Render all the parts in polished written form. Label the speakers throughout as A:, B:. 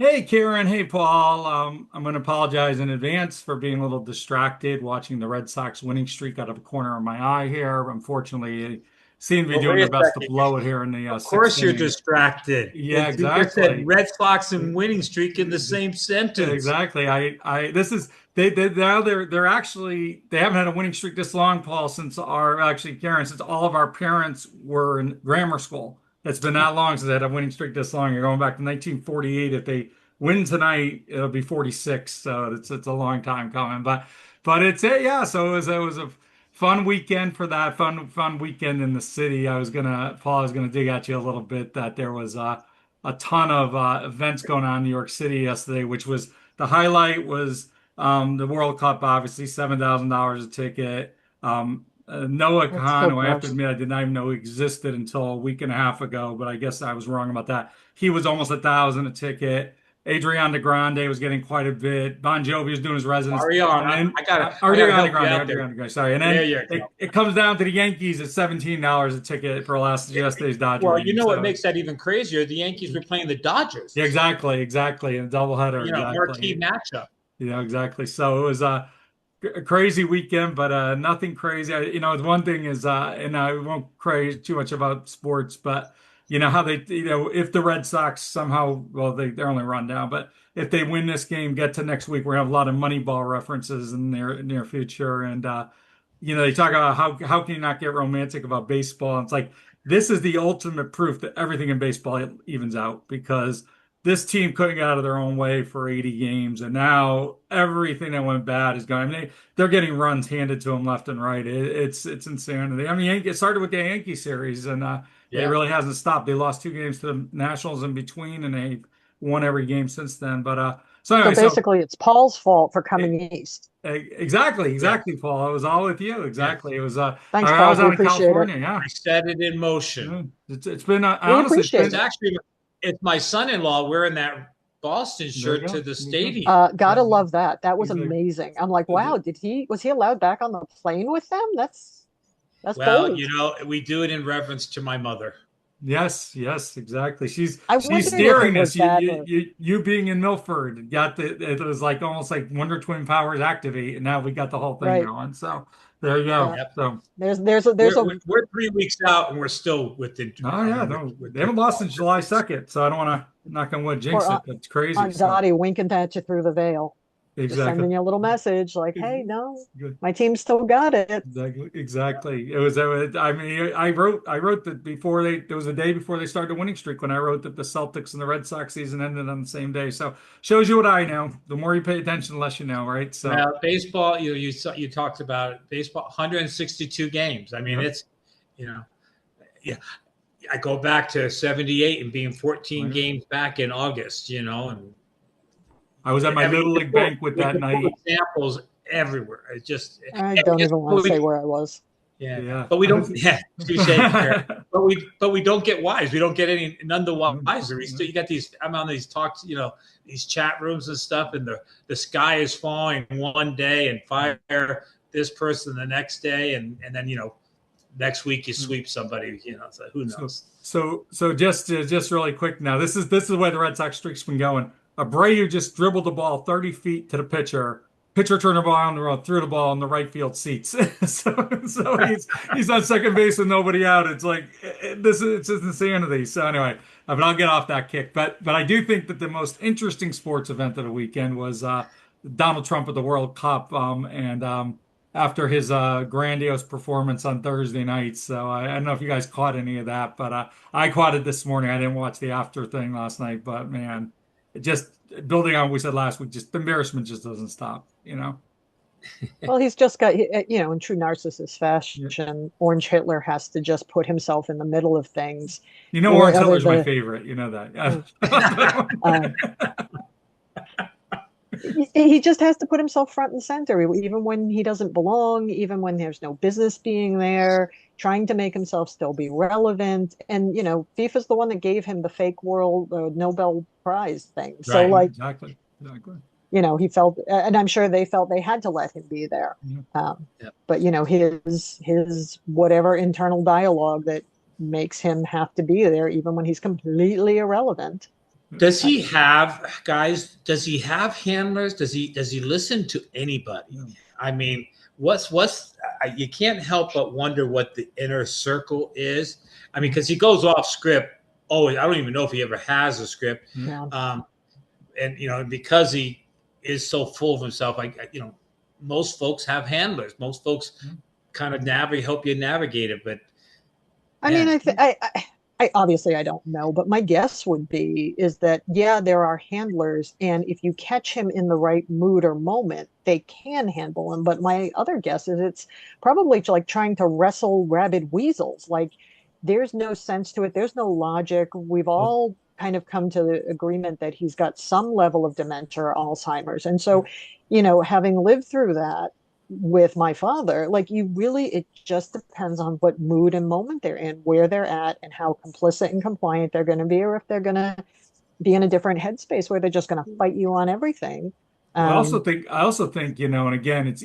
A: Hey, Karin. Hey, Paul. I'm going to apologize in advance for being a little distracted watching the Red Sox winning streak out of the corner of my eye here. Unfortunately, they seem to be
B: Well,
A: doing
B: wait
A: their
B: a
A: best to
B: second.
A: blow it here in the
B: Of
A: sixth
B: course you're
A: inning.
B: distracted.
A: Yeah,
B: You just said
A: exactly.
B: Red Sox and winning streak in the same sentence.
A: Exactly. This is they now they're actually they haven't had a winning streak this long, Paul, since our actually Karen, since all of our parents were in grammar school. It's been that long since they had a winning streak this long. You're going back to 1948. If they win tonight, it'll be 46. So it's a long time coming. But it's yeah. So it was a fun weekend for that fun weekend in the city. Paul, I was gonna dig at you a little bit that there was a ton of events going on in New York City yesterday, which was the highlight was the World Cup, obviously $7,000 a ticket. Noah
C: That's
A: Khan,
C: so
A: who I have to
C: gross.
A: admit I did not even know existed until a week and a half ago, but I guess I was wrong about that. He was almost 1,000 a ticket. Adriana Grande was getting quite a bit. Bon Jovi was doing his residence, and
B: Ariana,
A: then
B: I gotta
A: Ariana
B: help you
A: Grande,
B: out there.
A: Ariana Grande, sorry, and
B: There
A: then
B: you go.
A: it comes down to the Yankees at $17 a ticket for last yesterday's Dodger
B: Well, you
A: game.
B: know what
A: So
B: makes that even crazier? The Yankees were playing the Dodgers.
A: yeah, exactly. And a doubleheader,
B: Marquee
A: exactly.
B: matchup.
A: Exactly. So it was a crazy weekend, but nothing crazy. The one thing is, and I won't craze too much about sports, but you know how if the Red Sox somehow, well, they're only run down, but if they win this game, get to next week, we're gonna have a lot of Moneyball references in their near future, and they talk about how can you not get romantic about baseball? And it's like this is the ultimate proof that everything in baseball evens out because this team couldn't get out of their own way for 80 games, and now everything that went bad is going. I mean, they're getting runs handed to them left and right. It's insanity. I mean, it started with the Yankee series, and it
B: Yeah.
A: really hasn't stopped. They lost 2 games to the Nationals in between, and they won every game since then. But so
C: So
A: anyway, so
C: basically, it's Paul's fault for
A: eh,
C: coming east.
B: Yes.
A: exactly, Paul. I was all with you.
B: Yes.
A: Exactly. It was.
C: Thanks,
A: I
C: Paul.
A: was
C: We
A: out in
C: appreciate it.
A: California. Yeah.
B: I set it in motion.
A: Yeah. It's been
C: We
A: honestly, it's
C: appreciate
B: It's
C: it.
A: been.
B: actually it's my son-in-law wearing that Boston
A: There you
B: shirt
A: go.
B: to the
A: There you go.
B: stadium.
A: Yeah.
C: Gotta love that. That was
A: Exactly.
C: amazing. I'm like, wow, was he allowed back on the plane with them? That's
B: Well,
C: bold.
B: we do it in reverence to my mother.
A: Yes, exactly.
C: I
A: She's
C: wondered if it
A: steering
C: was
A: us.
C: that or
A: You being in Milford got it was like almost like Wonder Twin powers activate, and now we got the whole thing
C: right.
A: going. So there you go.
C: Yeah.
B: Yep.
A: So
B: We're 3 weeks out and we're still within.
A: no,
B: I
A: yeah,
B: mean,
A: no, they
B: within
A: haven't lost since July
B: distance.
A: 2nd. So I don't want to knock on wood jinx
C: poor
A: it, but it's crazy.
C: Aunt
A: So
C: Dottie winking at you through the veil, just
A: exactly.
C: sending you a little message like, hey, no,
A: Good.
C: my team still got it.
A: Exactly. I mean, I wrote that before it was the day before they started the winning streak when I wrote that the Celtics and the Red Sox season ended on the same day. So shows you what I know. The more you pay attention, the less you know, right? So,
B: Now, baseball, you talked about baseball, 162 games. I mean,
A: yep.
B: it's you know, yeah. I go back to '78 and being 14
A: Right.
B: games back in August. And
A: I was at my
B: I mean,
A: little league banquet
B: we
A: that
B: can pull
A: night.
B: examples everywhere. It's just,
C: I
B: and we
C: don't
B: just,
C: even want
B: but
C: to say
B: we,
C: where I was.
B: yeah,
A: Yeah.
B: but we don't, yeah, touche, Karen. But we don't get wise. We don't get none the wiser. You got these. I'm on these talks, these chat rooms and stuff, and the sky is falling one day and fire this person the next day, and then next week you sweep somebody. So who knows?
A: So just really quick now. This is the way the Red Sox streak's been going. Abreu just dribbled the ball 30 feet to the pitcher. Pitcher turned the ball on the road, threw the ball in the right field seats. so he's on second base with nobody out. It's like it's insanity. So anyway, but I'll get off that kick. But I do think that the most interesting sports event of the weekend was Donald Trump at the World Cup. And after his grandiose performance on Thursday night. So I don't know if you guys caught any of that, but I caught it this morning. I didn't watch the after thing last night, but man, it just building on what we said last week, just the embarrassment just doesn't stop.
C: Well, he's just got, in true narcissist
A: Yeah.
C: fashion, Orange Hitler has to just put himself in the middle of things.
A: Orange
C: Wherever
A: Hitler's my
C: the,
A: favorite. You know that.
C: uh, he just has to put himself front and center, even when he doesn't belong, even when there's no business being there, trying to make himself still be relevant. And, FIFA's the one that gave him the fake world Nobel Prize thing. So,
A: Right.
C: like,
A: Exactly.
C: he felt, and I'm sure they felt they had to let him be there.
A: Yeah.
B: Yeah.
C: But his whatever internal dialogue that makes him have to be there, even when he's completely irrelevant.
B: Does he have guys? Does he have handlers? Does he listen to anybody? I mean, what's you can't help but wonder what the inner circle is. I mean, because he goes off script. Oh, I don't even know if he ever has a script.
C: Yeah.
B: And because he is so full of himself, most folks have handlers. Most folks kind of help you navigate it. But
C: I mean, I obviously I don't know, but my guess would be is that yeah, there are handlers, and if you catch him in the right mood or moment, they can handle him. But my other guess is it's probably like trying to wrestle rabid weasels. Like there's no sense to it. There's no logic. We've all kind of come to the agreement that he's got some level of dementia or Alzheimer's. And so, having lived through that with my father, like it just depends on what mood and moment they're in, where they're at, and how complicit and compliant they're going to be, or if they're going to be in a different headspace where they're just going to fight you on everything.
A: I also think, and again, it's,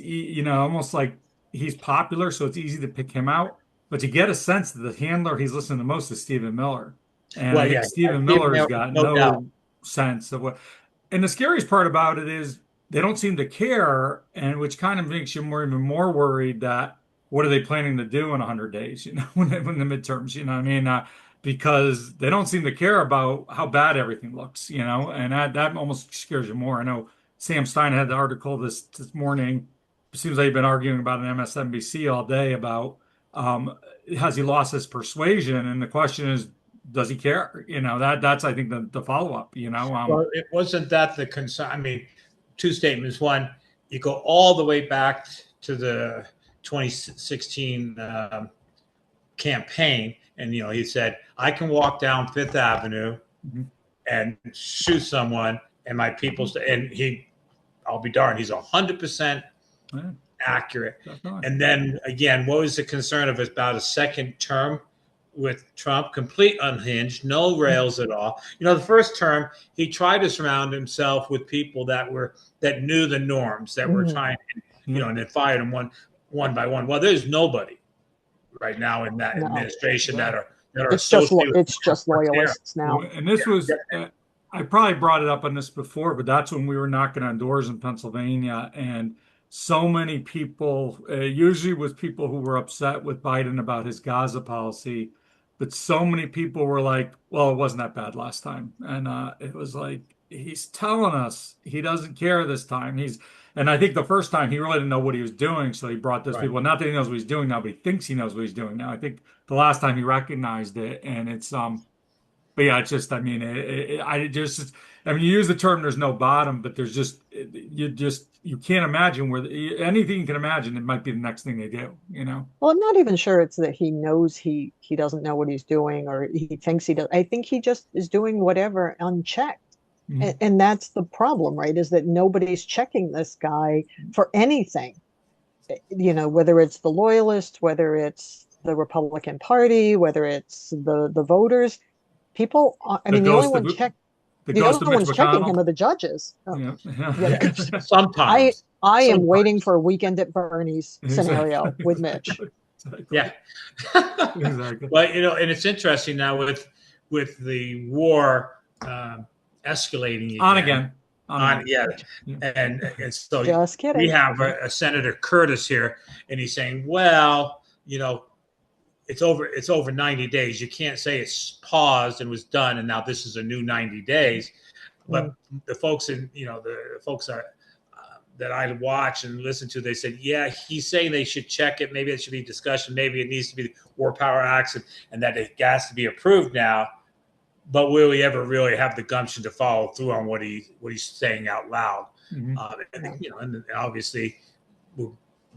A: almost like he's popular, so it's easy to pick him out. But you get a sense that the handler he's listening to most is Stephen Miller. And I think Stephen Miller's got no sense of what. And the scariest part about it is they don't seem to care, and which kind of makes you even more worried that what are they planning to do in 100 days, when the midterms, what I mean? Because they don't seem to care about how bad everything looks, and that almost scares you more. I know Sam Stein had the article this morning. It seems like he's been arguing about an MSNBC all day about has he lost his persuasion, and the question is, does he care? That's I think the follow up.
B: Well, it wasn't that the concern. I mean, two statements. One, you go all the way back to the 2016 campaign, and he said, "I can walk down Fifth Avenue and shoot someone, and my people." And I'll be darned, he's 100% accurate. And then again, what was the concern of about a second term with Trump? Complete unhinged, no rails at all. The first term, he tried to surround himself with people that knew the norms, that were trying, and then fired them one by one. Well, there's nobody right now in that administration that are
C: it's just loyalists now.
A: And this was I probably brought it up on this before, but that's when we were knocking on doors in Pennsylvania, and so many people, usually with people who were upset with Biden about his Gaza policy, but so many people were like, well, it wasn't that bad last time. And it was like, he's telling us he doesn't care this time. And I think the first time he really didn't know what he was doing. So he brought those people, not that he knows what he's doing now, but he thinks he knows what he's doing now. I think the last time he recognized it, and it's, but yeah, it's just, I mean, you use the term, there's no bottom, but there's you can't imagine anything you can imagine, it might be the next thing they do,
C: Well, I'm not even sure it's that he knows he doesn't know what he's doing, or he thinks he does. I think he just is doing whatever unchecked. And that's the problem, right? Is that nobody's checking this guy for anything, whether it's the loyalists, whether it's the Republican Party, whether it's the voters. People, the only ones checking him are the judges.
B: Sometimes.
C: I am waiting for a Weekend at Bernie's scenario with Mitch.
B: Yeah.
A: Exactly.
B: Well, and it's interesting now with the war escalating again. And so
C: just kidding.
B: We have a Senator Curtis here, and he's saying, well, it's over 90 days. You can't say it's paused and was done, and now this is a new 90 days. But the folks that I watch and listen to, they said, yeah, he's saying they should check it. Maybe it should be discussion. Maybe it needs to be the War Power Acts, and that it has to be approved now. But will he ever really have the gumption to follow through on what he's saying out loud? And obviously,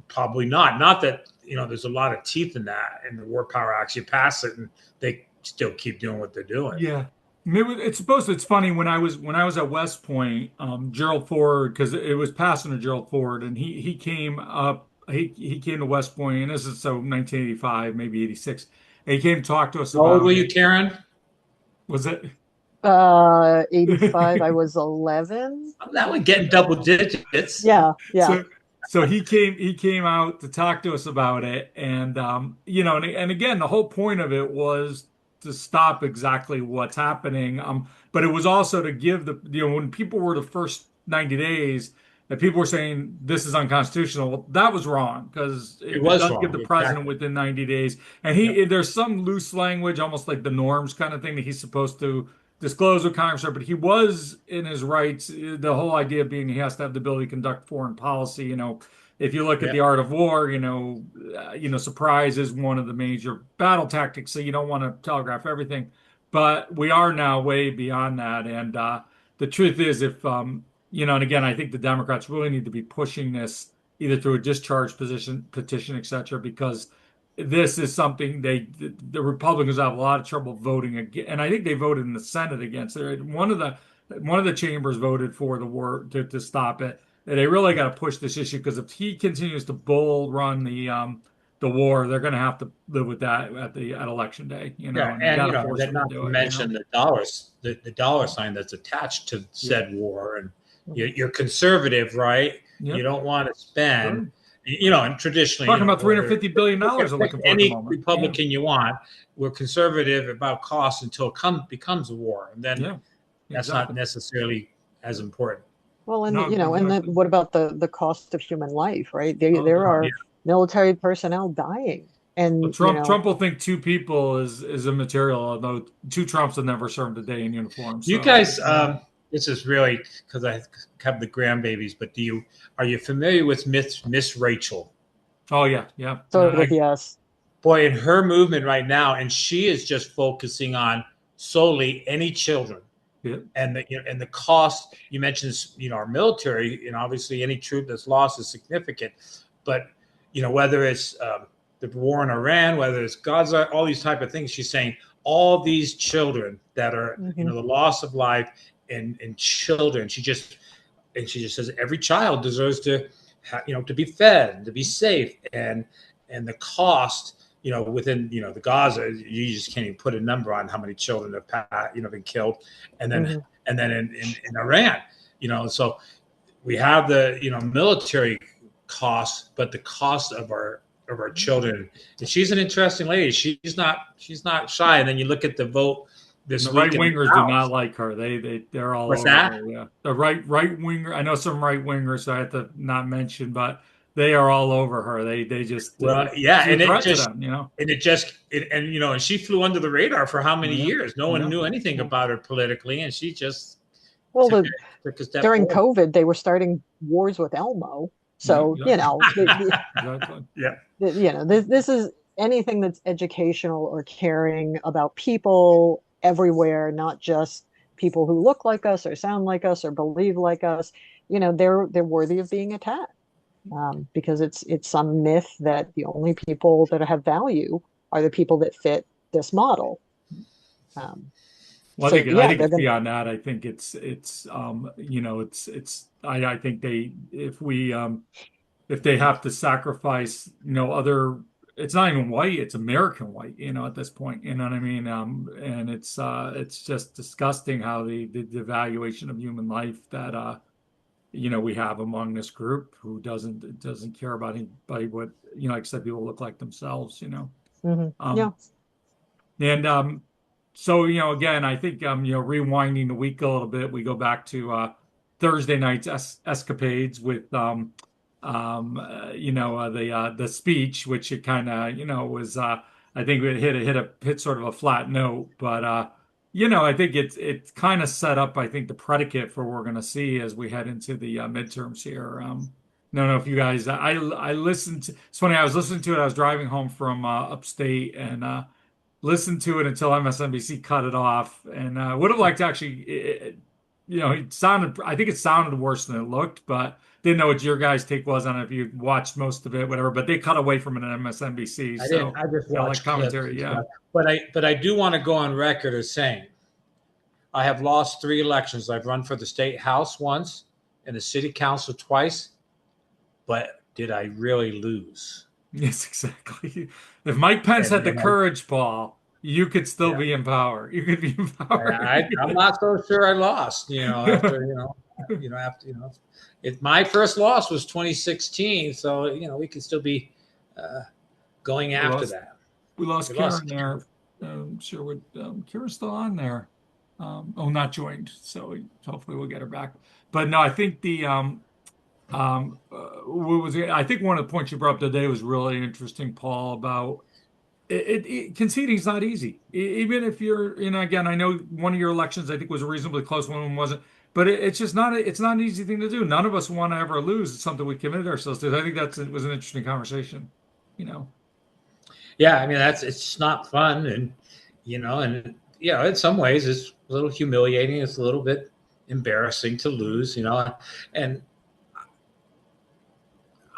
B: probably not. Not that there's a lot of teeth in that. In the War Power Acts, you pass it, and they still keep doing what they're doing.
A: Yeah, it's funny when I was at West Point, Gerald Ford, because it was passing to Gerald Ford, and he came up. He came to West Point, and this is 1985, maybe 86. And he came to talk to us about.
B: How old were you, Karin?
A: Was it?
C: 85. I was 11.
B: That would get in double digits.
C: Yeah.
A: So he came out to talk to us about it, and and again, the whole point of it was to stop exactly what's happening. But it was also to give when people were the first 90 days that people were saying this is unconstitutional. Well, that was wrong because
B: It
A: it
B: was
A: does give
B: wrong.
A: the president
B: Exactly.
A: within 90 days. And
B: Yep.
A: there's some loose language, almost like the norms kind of thing that he's supposed to disclose with Congress, but he was in his rights. The whole idea being he has to have the ability to conduct foreign policy. If you look at
B: Yeah.
A: the art of war, surprise is one of the major battle tactics. So you don't want to telegraph everything, but we are now way beyond that. And the truth is, if and again, I think the Democrats really need to be pushing this either through a discharge petition, et cetera, because this is something the Republicans have a lot of trouble voting against, and I think they voted in the Senate against it. One of the chambers voted for the war to stop it. And they really got to push this issue because if he continues to bull run the war, they're going to have to live with that at election day,
B: Yeah,
A: and they
B: and
A: got to force
B: then
A: him to
B: not to
A: do it.
B: mention the dollars, the dollar sign that's attached to
A: Yeah.
B: said war, and you're conservative, right? You
A: Yep.
B: don't want to spend,
A: Sure.
B: and traditionally,
A: Talking about
B: whether
A: $350 billion they're
B: pick
A: looking for at the
B: any
A: moment.
B: Republican you want, we're conservative about costs until it becomes a war, and then
A: Yeah.
B: that's not
A: Exactly.
B: necessarily as important.
C: Well, and
A: No,
C: and then
A: exactly.
C: what about the cost of human life, right?
A: Oh,
C: There
A: yeah.
B: Yeah.
C: are military personnel dying,
A: Well,
C: and
A: Trump will think two people is immaterial, although two Trumps have never served a day in uniform.
B: You
A: So,
B: guys, this is really because I have the grandbabies, but are you familiar with Miss Rachel?
A: oh yeah, yeah,
C: sort of yes.
B: Boy, in her movement right now, and she is just focusing on solely any children.
A: yeah.
B: And the cost you mentioned, our military, obviously any troop that's lost is significant, but whether it's the war in Iran, whether it's Gaza, all these type of things, she's saying all these children that are
C: Hmm.
B: the loss of life and children, she just says every child deserves to to be fed, to be safe, and the cost within the Gaza, you just can't even put a number on how many children have been killed, and then
C: Hmm.
B: in Iran, so we have the military costs, but the cost of our children. And she's an interesting lady. She's not shy. And then you look at the vote
A: And
B: this
A: the right
B: week in the
A: wingers do not
B: House.
A: like her. They're all
B: What's
A: over
B: that?
A: her. Yeah, the right winger. I know some right wingers, so I have to not mention, but they are all over her. They just
B: Well, yeah,
A: she's a
B: and
A: threat to them.
B: and she flew under the radar for how many
A: Yeah,
B: years? No one
A: yeah.
B: knew anything about her politically, and she just
C: Well,
B: took took a step
C: during
B: forward.
C: COVID, they were starting wars with Elmo,
A: Yeah,
C: so
A: yeah, exactly.
C: this is anything that's educational or caring about people everywhere, not just people who look like us or sound like us or believe like us. They're worthy of being attacked, because it's some myth that the only people that have value are the people that fit this model. Um,
A: Well,
C: so
A: I
C: yeah,
A: think
C: they're
A: it's
C: going to.
A: beyond that. I think it's I think if they have to sacrifice, other, it's not even white, it's American white, at this point, you know what I mean? And it's just disgusting how the devaluation of human life that we have among this group who doesn't care about anybody, what, like I said, people look like themselves.
C: Yeah.
A: Um, and so, again, I think rewinding the week a little bit, we go back to Thursday night's escapades with the speech, which it kind of was I think it hit sort of a flat note, but I think it's kind of set up, I think, the predicate for what we're going to see as we head into the midterms here. No, no, if you guys, I listened to, it's funny, I was listening to it, I was driving home from upstate and listened to it until MSNBC cut it off, and would have liked to actually, I think it sounded worse than it looked, but didn't know what your guys' take was on it if you watched most of it, whatever. But they cut away from it on MSNBC,
B: I didn't.
A: so
B: I just
A: felt like
B: watched clips
A: commentary.
B: and
A: Yeah,
B: stuff. But I do want to go on record as saying I have lost 3 elections. I've run for the state house once and the city council twice. But did I really lose?
A: yes, exactly. If Mike Pence
B: And
A: had the courage, Paul, you could still
B: yeah,
A: be in power. You could be in power.
B: I'm not so sure I lost. My first loss was 2016, so we could still be uh, going
A: we
B: after
A: lost
B: that.
A: we lost
B: We
A: Karin
B: lost.
A: there. sure what Kira's still on there. Oh, not joined. So hopefully we'll get her back. But no, I think what was it? I think one of the points you brought up today was really interesting, Paul, about conceding is not easy. Even if you're, again, I know one of your elections I think was a reasonably close one wasn't, but it's just not it's not an easy thing to do. None of us want to ever lose. It's something we committed ourselves to. I think it was an interesting conversation.
B: Yeah, I mean it's not fun, and in some ways it's a little humiliating. It's a little bit embarrassing to lose, and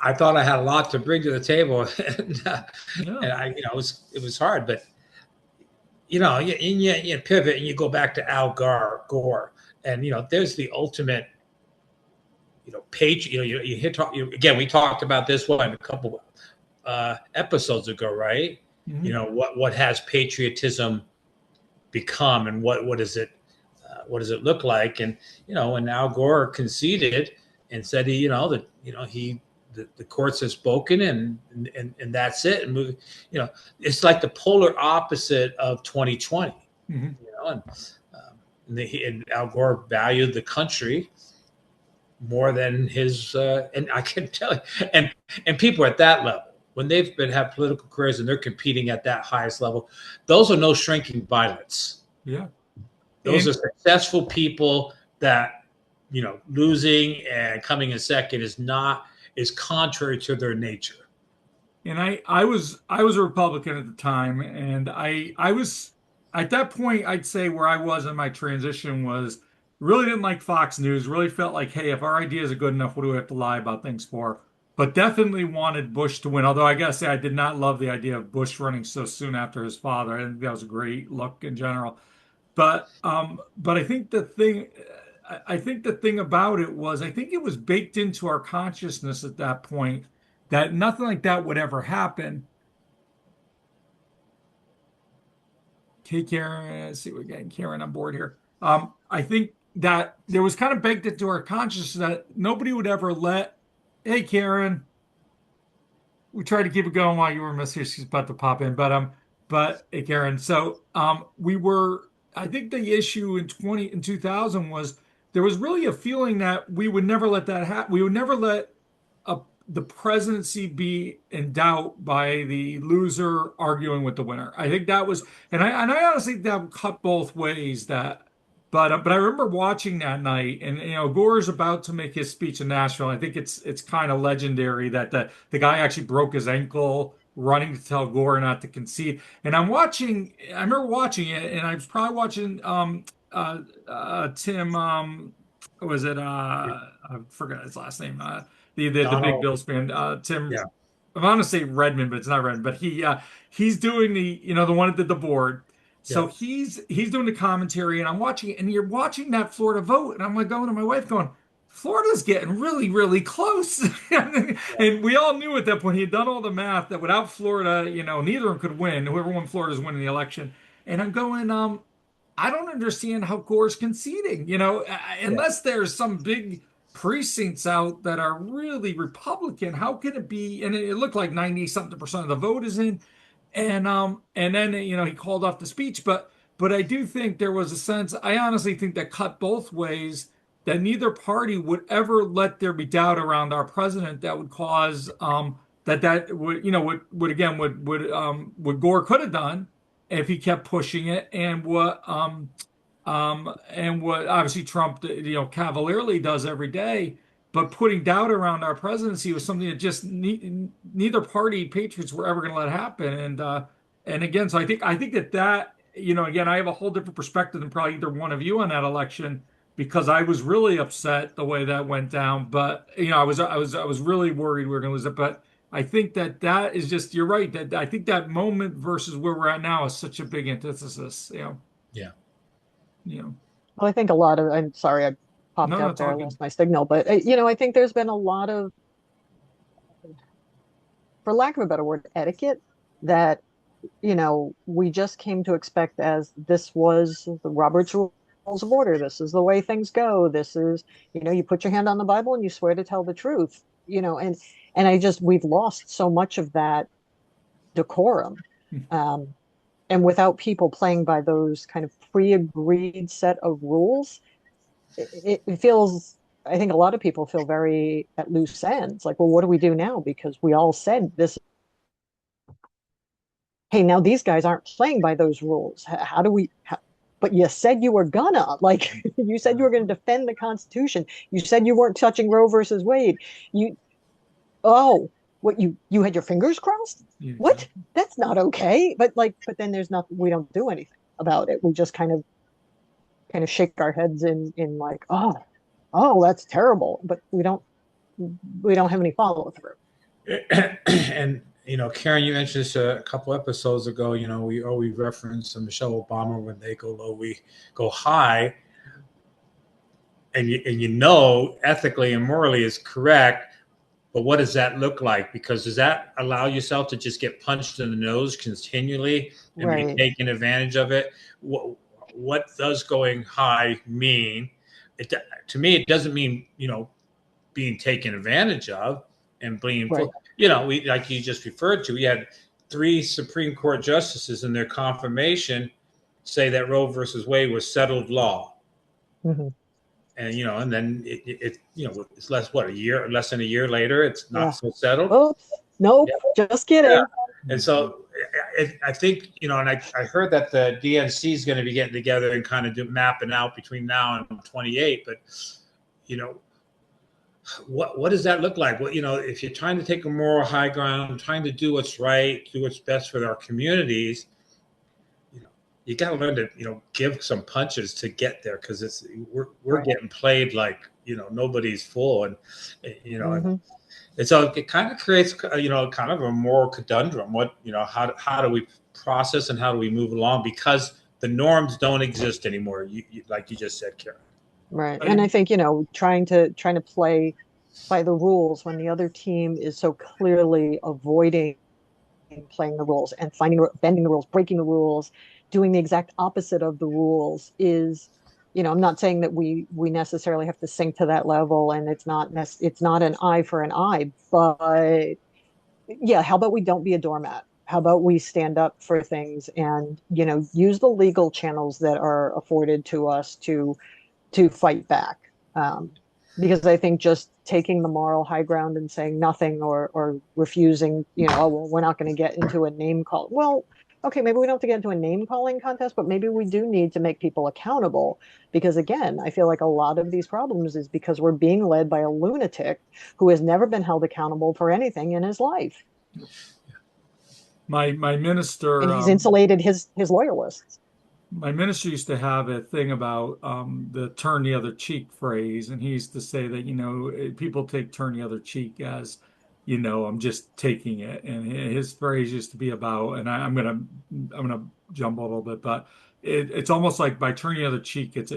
B: I thought I had a lot to bring to the table, and it was hard, but you pivot and you go back to Al Gore, and there's the ultimate, page. You hit again. We talked about this one a couple episodes ago, right?
A: Mm-hmm.
B: What has patriotism become, and what does it look like? And when Al Gore conceded and said the courts have spoken, and that's it. And it's like the polar opposite of 2020.
A: Mm-hmm.
B: And Al Gore valued the country more than his. And I can tell you, and people at that level, when they've have political careers and they're competing at that highest level, those are no shrinking violets.
A: Yeah,
B: those are successful people that losing and coming in second is contrary to their nature.
A: And I was a Republican at the time, and I was at that point, I'd say where I was in my transition was really didn't like Fox News, really felt like, hey, if our ideas are good enough, what do we have to lie about things for? But definitely wanted Bush to win. Although I gotta say I did not love the idea of Bush running so soon after his father. I think that was a great look in general. But I think the thing about it was I think it was baked into our consciousness at that point that nothing like that would ever happen. Okay, Karen, let's see, we're getting Karen on board here. I think that there was kind of baked into our consciousness that nobody would ever hey, Karen, we tried to keep it going while you were missing. She's about to pop in, but hey, Karen. So, I think the issue in 2000 was there was really a feeling that we would never let that happen. We would never let the presidency be in doubt by the loser arguing with the winner. I think that was, and I honestly think that cut both ways. But I remember watching that night, and Gore's about to make his speech in Nashville. I think it's kind of legendary that the guy actually broke his ankle running to tell Gore not to concede. And I remember watching it, and I was probably watching Tim what was it I forgot his last name the big
B: Donald,
A: Bills fan Tim.
B: yeah,
A: I want to say Redmond, but it's not Redmond. But he's doing the one that did the board.
B: yeah,
A: So he's doing the commentary, and I'm watching it, and you're watching that Florida vote, and I'm like going to my wife, going, Florida's getting really, really close. And we all knew at that point he had done all the math that without Florida, neither of them could win. Whoever won Florida's winning the election. And I'm going, I don't understand how Gore's conceding.
B: yeah,
A: Unless there's some big precincts out that are really Republican, how can it be? And it looked like 90 something percent of the vote is in. And then he called off the speech, but I do think there was a sense. I honestly think that cut both ways. That neither party would ever let there be doubt around our president that would cause that would what Gore could have done if he kept pushing it, and what obviously Trump cavalierly does every day. But putting doubt around our presidency was something that just neither party patriots were ever going to let happen. And again, so I think that again, I have a whole different perspective than probably either one of you on that election because I was really upset the way that went down. But I was really worried we were going to lose it. But I think that is just you're right that I think that moment versus where we're at now is such a big antithesis.
B: yeah.
C: Well, I think I'm sorry, I popped
A: No,
C: out
A: it's
C: there,
A: all
C: I
A: good.
C: lost my signal, but I think there's been a lot of, for lack of a better word, etiquette that, we just came to expect as this was the Robert's Rules of Order. This is the way things go. This is, you put your hand on the Bible and you swear to tell the truth, and we've lost so much of that decorum. Um, and without people playing by those kind of pre-agreed set of rules, it feels, I think a lot of people feel very at loose ends. Like, well, what do we do now? Because we all said this, hey, now these guys aren't playing by those rules. How do we, but you said you were gonna, like, you said you were going to defend the Constitution. You said you weren't touching Roe versus Wade. You, oh, what, you had your fingers crossed? What? That's not okay. But like, but then there's nothing, we don't do anything about it. We just kind of shake our heads in like, oh, that's terrible. But we don't have any follow through.
B: And Karin, you mentioned this a couple episodes ago. We always reference Michelle Obama. When they go low, we go high, and ethically and morally is correct. But what does that look like? Because does that allow yourself to just get punched in the nose continually and
C: Right.
B: be taken advantage of it? What does going high mean? To me, it doesn't mean being taken advantage of and being
C: Right.
B: we, like you just referred to, we had 3 Supreme Court justices in their confirmation say that Roe versus Wade was settled law.
C: Mm-hmm.
B: And then it's less than a year later, it's not
C: Yeah.
B: so settled.
C: Oops. Nope.
B: Yeah.
C: Just kidding.
B: Yeah. And so I think, and I heard that the DNC is going to be getting together and kind of mapping out between now and 28. But, what does that look like? If you're trying to take a moral high ground, trying to do what's right, do what's best for our communities, you got to learn to, give some punches to get there, because we're getting played like, nobody's full. And,
C: Mm-hmm.
B: and so it kind of creates, kind of a moral conundrum. How do we process and how do we move along? Because the norms don't exist anymore. Like you just said, Karin.
C: Right. And I think, trying to play by the rules when the other team is so clearly avoiding playing the rules and bending the rules, breaking the rules, doing the exact opposite of the rules is, I'm not saying that we necessarily have to sink to that level, and it's not an eye for an eye, but yeah, how about we don't be a doormat? How about we stand up for things and, use the legal channels that are afforded to us to fight back. Because I think just taking the moral high ground and saying nothing, or refusing, oh, well, we're not going to get into a name call. Well, okay, maybe we don't have to get into a name calling contest, but maybe we do need to make people accountable. Because again, I feel like a lot of these problems is because we're being led by a lunatic who has never been held accountable for anything in his life.
A: My
C: And
A: minister,
C: he's insulated his loyalists.
A: my minister used to have a thing about the turn the other cheek phrase, and he used to say that, people take turn the other cheek as, I'm just taking it. And his phrase used to be about, and I'm gonna jump a little bit, but it's almost like by turning the other cheek, it's a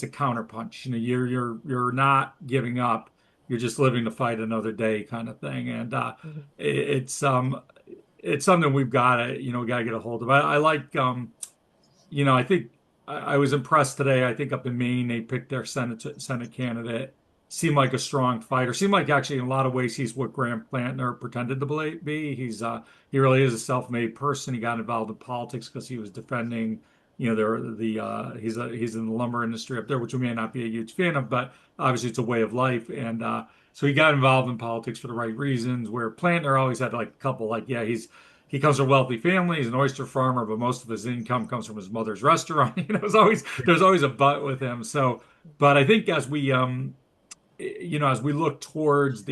A: counterpunch. You're not giving up. You're just living to fight another day, kind of thing. And
C: Mhm.
A: it's something we've got to, got to get a hold of. I like, I think I was impressed today. I think up in Maine, they picked their Senate candidate. Seemed like a strong fighter. Seemed like actually in a lot of ways he's what Graham Plantner pretended to be. He really is a self-made person. He got involved in politics because he was defending, he's in the lumber industry up there, which we may not be a huge fan of, but obviously it's a way of life. And so he got involved in politics for the right reasons. Where Plantner always had like a couple, like, yeah, he comes from a wealthy family. He's an oyster farmer, but most of his income comes from his mother's restaurant. There's always a but with him. So, but I think as we look towards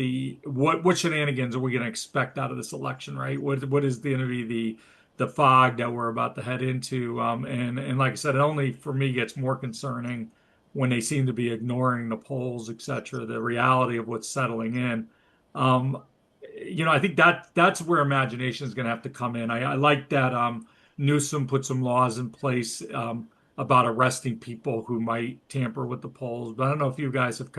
A: what shenanigans are we going to expect out of this election, right? What is going to be the fog that we're about to head into? And like I said, it only for me gets more concerning when they seem to be ignoring the polls, et cetera, the reality of what's settling in. Um, I think that's where imagination is going to have to come in. I like that Newsom put some laws in place about arresting people who might tamper with the polls. But I don't know if you guys have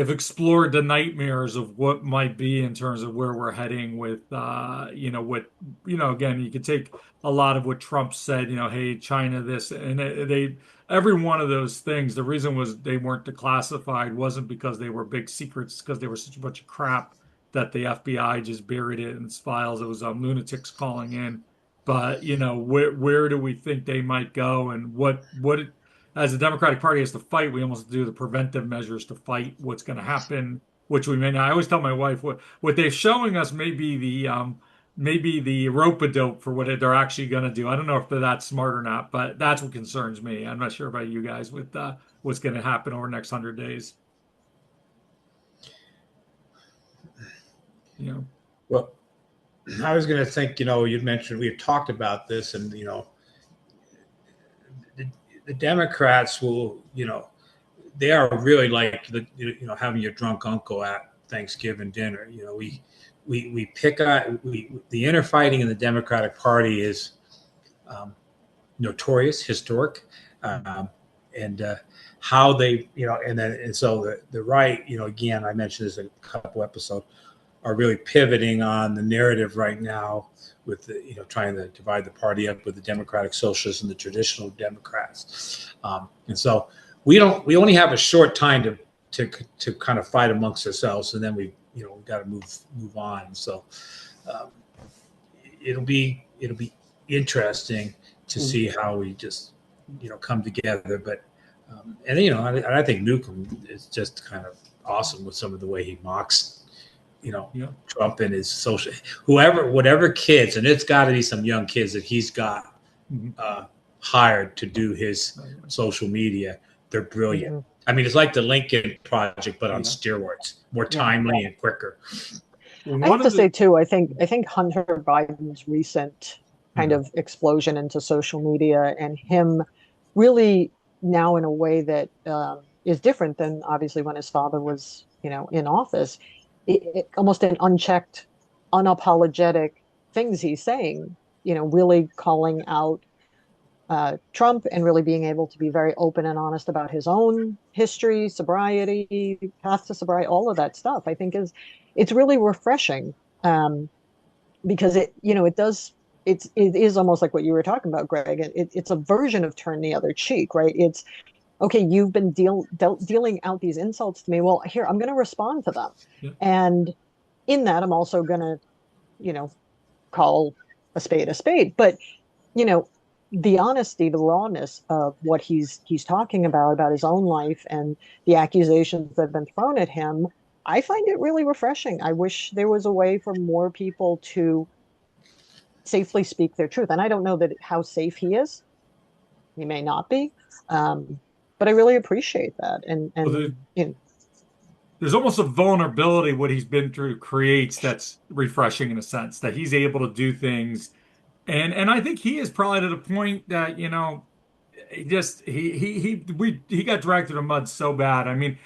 A: explored the nightmares of what might be in terms of where we're heading with, again, you could take a lot of what Trump said, hey, China, this, and every one of those things, the reason was they weren't declassified wasn't because they were big secrets, because they were such a bunch of crap that the FBI just buried it in its files. It was lunatics calling in. but where do we think they might go, and what as the Democratic Party has to fight, we almost do the preventive measures to fight what's going to happen, which we may not. I always tell my wife what they're showing us may be the rope-a-dope for what they're actually going to do. I don't know if they're that smart or not, but that's what concerns me. I'm not sure about you guys with what's going to happen over the next 100 days.
B: Well, I was going to think, you'd mentioned we've talked about this, and the Democrats will, they are really like having your drunk uncle at Thanksgiving dinner. We pick on the infighting in the Democratic Party is notorious, historic, and how they, and so the right, again, I mentioned this in a couple episodes, are really pivoting on the narrative right now with the, trying to divide the party up with the Democratic Socialists and the traditional Democrats, and so we only have a short time to kind of fight amongst ourselves, and then we've got to move on. So it'll be interesting to see how we just come together. But and I think Newcomb is just kind of awesome with some of the way he mocks Trump and his social, whatever kids, and it's got to be some young kids that he's got hired to do his social media. They're brilliant. Mm-hmm. I mean, it's like the Lincoln Project, but on steroids, more timely and quicker.
C: I have to say too, I think Hunter Biden's recent kind of explosion into social media, and him really now in a way that is different than obviously when his father was in office. Almost an unchecked, unapologetic things he's saying, really calling out Trump, and really being able to be very open and honest about his own history, sobriety, path to sobriety, all of that stuff. I think it's really refreshing, because it is almost like what you were talking about, Greg. It's a version of turn the other cheek, right? It's okay, you've been dealing out these insults to me. Well, here, I'm going to respond to them. Yeah. And in that, I'm also going to, call a spade. But, the honesty, the rawness of what he's talking about his own life and the accusations that have been thrown at him, I find it really refreshing. I wish there was a way for more people to safely speak their truth. And I don't know how safe he is. He may not be. But I really appreciate that. And
A: there's almost a vulnerability what he's been through creates that's refreshing in a sense that he's able to do things. And I think he is probably to the point that, he got dragged through the mud so bad. I mean,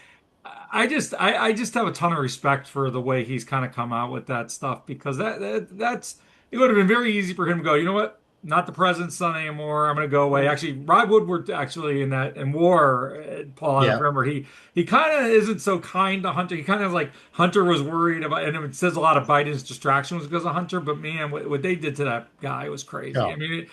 A: I just have a ton of respect for the way he's kind of come out with that stuff, because that's it would have been very easy for him to go, you know what? Not the president's son anymore. I'm going to go away. Actually, Rod Woodward, in war, Paul, I remember he kind of isn't so kind to Hunter. He kind of like Hunter was worried about, and it says a lot of Biden's distraction was because of Hunter. But man, what they did to that guy was crazy. Yeah. I mean,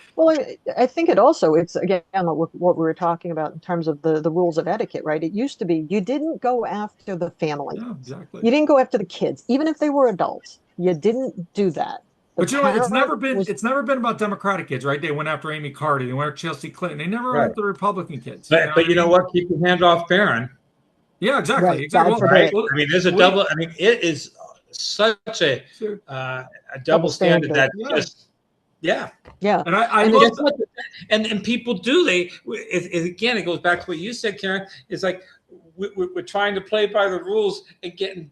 C: I think it's again what we were talking about in terms of the rules of etiquette, right? It used to be you didn't go after the family.
A: Yeah, exactly.
C: You didn't go after the kids, even if they were adults. You didn't do that.
A: But it's never been about Democratic kids, right? They went after Amy Carter, they went after Chelsea Clinton. They never went after the Republican kids.
B: But you know what? Keep your hand off Karin.
A: Yeah, exactly.
C: Right.
A: Exactly.
B: Right. I mean, there's a double. I mean, it is such a double standard that just. Yeah.
C: And
A: I love
B: and people do. Again, it goes back to what you said, Karin. It's like we're trying to play by the rules and getting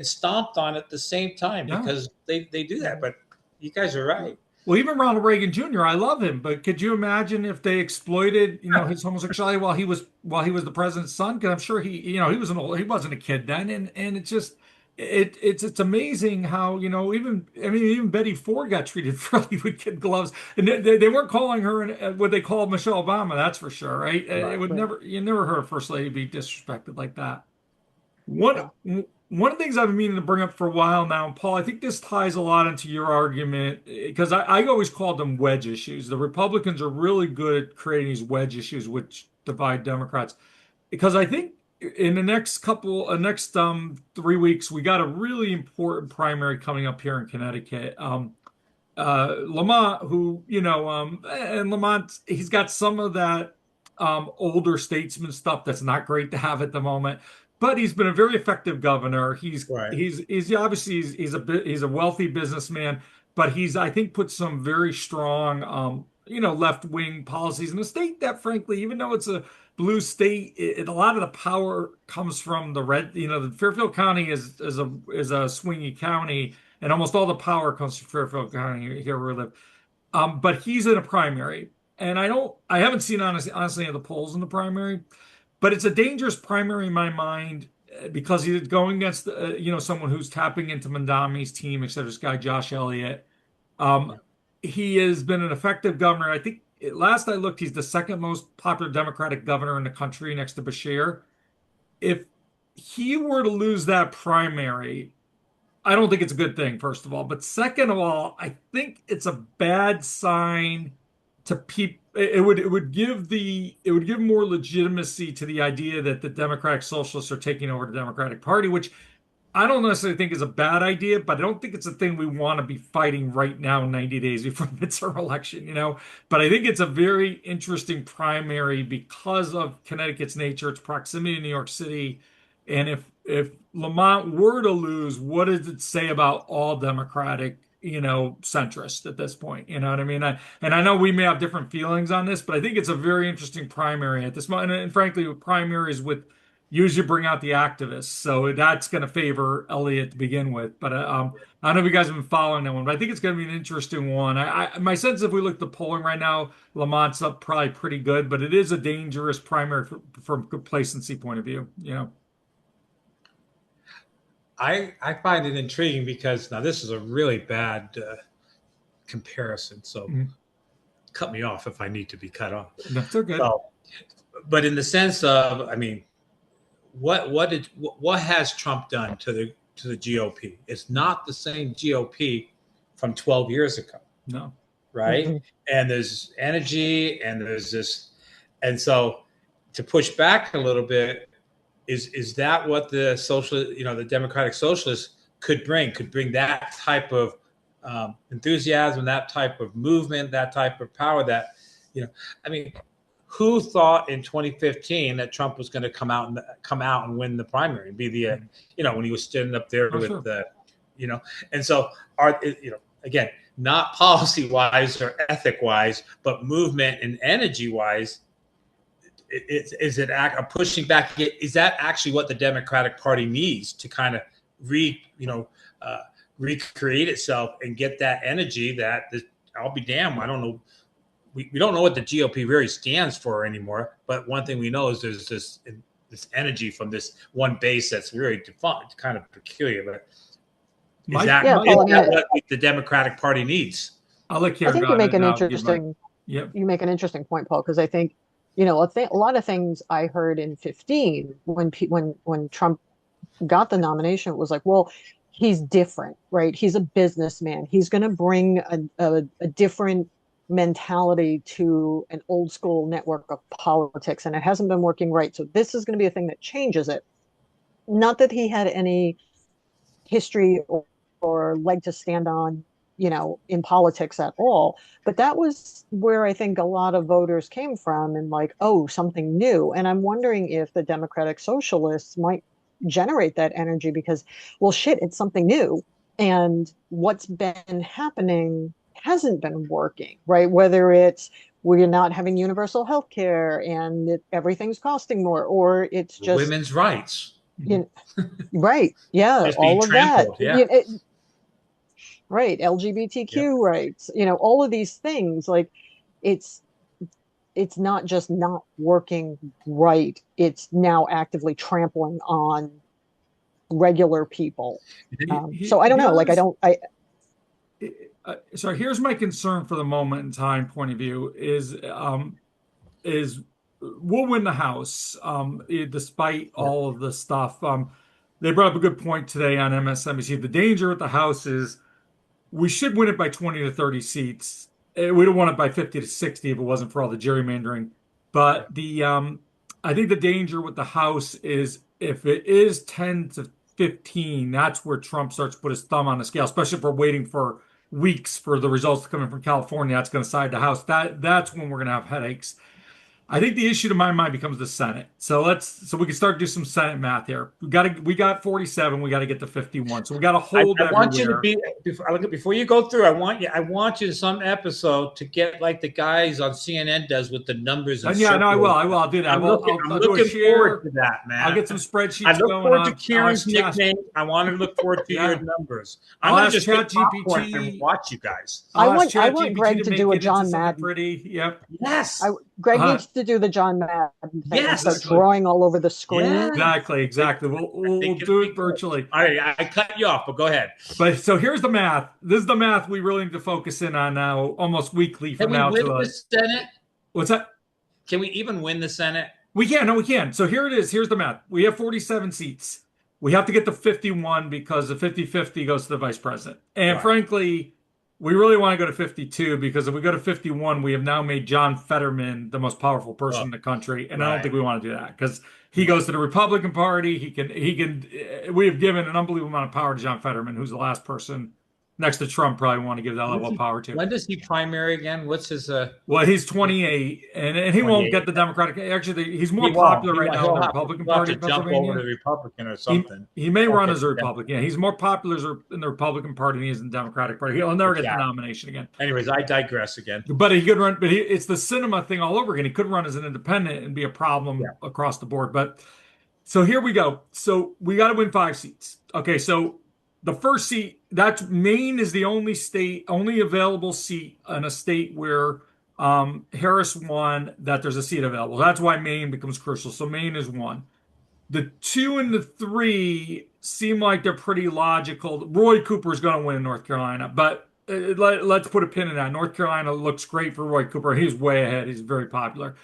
B: stomped on at the same time because they do that. But you guys are right.
A: Well, even Ronald Reagan Jr., I love him, but could you imagine if they exploited, his homosexuality while he was the president's son? Because I'm sure he wasn't a kid then, and it's just. It's amazing how even Betty Ford got treated fairly with kid gloves, and they weren't calling her what they called Michelle Obama. That's for sure, right? It would never heard a first lady be disrespected like that. One of the things I've been meaning to bring up for a while now, and Paul, I think this ties a lot into your argument, because I always called them wedge issues. The Republicans are really good at creating these wedge issues which divide Democrats, because I think. In the next 3 weeks, we got a really important primary coming up here in Connecticut. Lamont, who, and Lamont, he's got some of that older statesman stuff that's not great to have at the moment, but he's been a very effective governor.
B: Right.
A: He's obviously he's a wealthy businessman, but he's I think put some very strong left-wing policies in a state that frankly, even though it's a blue state, a lot of the power comes from the red. The Fairfield County is a swingy county, and almost all the power comes from Fairfield County here where we live. But he's in a primary, and I haven't seen honestly any of the polls in the primary, but it's a dangerous primary in my mind because he's going against someone who's tapping into Mandami's team, except this guy Josh Elliott. Um, he has been an effective governor. I think last I looked, he's the second most popular Democratic governor in the country next to Bashir. If he were to lose that primary, I don't think it's a good thing, first of all. But second of all, I think it's a bad sign to people. It would give more legitimacy to the idea that the Democratic Socialists are taking over the Democratic Party, which I don't necessarily think is a bad idea, but I don't think it's a thing we want to be fighting right now, 90 days before the midterm election. But I think it's a very interesting primary because of Connecticut's nature, its proximity to New York City. And if Lamont were to lose, what does it say about all Democratic, centrists at this point? You know what I mean? And I know we may have different feelings on this, but I think it's a very interesting primary at this moment. And frankly, with primaries with usually bring out the activists. So that's going to favor Elliott to begin with. But I don't know if you guys have been following that one, but I think it's going to be an interesting one. My sense, if we look at the polling right now, Lamont's up probably pretty good, but it is a dangerous primary from complacency point of view.
B: I find it intriguing because now this is a really bad comparison. So cut me off if I need to be cut off.
A: That's okay.
B: So, but in the sense of, I mean, what has Trump done to the GOP? It's not the same GOP from 12 years ago.
A: No.
B: Right? Mm-hmm. And there's energy and there's this, and so to push back a little bit, is that what the the Democratic Socialists could bring that type of enthusiasm, that type of movement, that type of power that, I mean, who thought in 2015 that Trump was going to come out and win the primary and be the, when he was standing up there with the, and so again, not policy wise or ethic wise, but movement and energy wise, is it a pushing back? Is that actually what the Democratic Party needs to kind of recreate itself and get that energy that I'll be damned. I don't know. We don't know what the GOP really stands for anymore. But one thing we know is there's this energy from this one base that's really defined, kind of peculiar. But is that what the Democratic Party needs?
A: I'll let Karin
C: I think
A: go
C: you make
A: ahead
C: an
A: and
C: interesting. You make an interesting point, Paul, because I think a lot of things I heard in 2015 when Trump got the nomination, it was like, well, he's different, right? He's a businessman. He's going to bring a different mentality to an old school network of politics, and it hasn't been working right. So this is going to be a thing that changes it. Not that he had any history or leg to stand on, in politics at all. But that was where I think a lot of voters came from and like, oh, something new. And I'm wondering if the Democratic Socialists might generate that energy because, well, shit, it's something new. And what's been happening hasn't been working, right? Whether it's we're not having universal health care and everything's costing more, or it's just
B: women's rights.
C: Right. Yeah. All of that.
B: Yeah.
C: Right. LGBTQ rights, all of these things, like it's not just not working right. It's now actively trampling on regular people. So I don't know.
A: So here's my concern for the moment in time point of view is we'll win the House despite all of the stuff. They brought up a good point today on MSNBC. The danger with the House is we should win it by 20 to 30 seats. We don't want it by 50 to 60 if it wasn't for all the gerrymandering. But I think the danger with the House is if it is 10 to 15, that's where Trump starts to put his thumb on the scale, especially if we're waiting for weeks for the results to come in from California. That's going to side the House. That's when we're going to have headaches. I think the issue to my mind becomes the Senate. So we can start to do some Senate math here. We got 47. We got to get to 51. So we got to hold
B: I want you to
A: everywhere.
B: be before you go through. I want you to some episode to get like the guys on CNN does with the numbers. And
A: Yeah, no, I will. I'll do that.
B: I'm looking
A: I'll do a share.
B: forward to that, man.
A: I'll get some
B: I
A: spreadsheets
B: look
A: going
B: forward to
A: on.
B: Karen's nickname. I want to look forward to
A: Yeah.
B: your numbers. I'm
A: I'll
B: going
A: ask
B: to just get popcorn
A: ChatGPT.
B: and watch you guys.
C: I
A: I'll
C: want
A: ask ChatGPT
C: Greg to
A: make
C: do a
A: it into
C: John
A: something
C: Madden.
A: pretty. Yep.
B: Yes.
C: Greg needs to do the John Madden thing.
B: Yes.
C: Start drawing all over the screen.
B: Yeah.
A: Exactly. We'll do it virtually.
B: All right, I cut you off, but go ahead.
A: But so here's the math. This is the math we really need to focus in on now, almost weekly from now
B: Can
A: to
B: we win the Senate?
A: What's that?
B: Can we even win the Senate?
A: We can. No, we can. So here it is. Here's the math. We have 47 seats. We have to get to 51 because the 50-50 goes to the vice president. And
B: Right.
A: frankly, we really want to go to 52 because if we go to 51, we have now made John Fetterman the most powerful person in the country. And I don't think we want to do that because he goes to the Republican Party. We have given an unbelievable amount of power to John Fetterman, who's the last person next to Trump probably want to give that level of power to.
B: When does he primary again? What's his?
A: Well, he's 28, and he won't get the Democratic. Actually, he's more popular right now in the Republican Party in
B: jump
A: Pennsylvania.
B: over to the Republican or something.
A: He may run as a Republican. Yeah, he's more popular in the Republican Party than he is in the Democratic Party. He'll never get the nomination again.
B: Anyways, I digress again.
A: But he could run. But it's the cinema thing all over again. He could run as an independent and be a problem across the board. But so here we go. So we got to win 5 seats. Okay, so the first seat, that's Maine is the only available seat in a state where Harris won that there's a seat available. That's why Maine becomes crucial. So Maine is 1. The 2 and the 3 seem like they're pretty logical. Roy Cooper is going to win in North Carolina, but let's put a pin in that. North Carolina looks great for Roy Cooper. He's way ahead. He's very popular.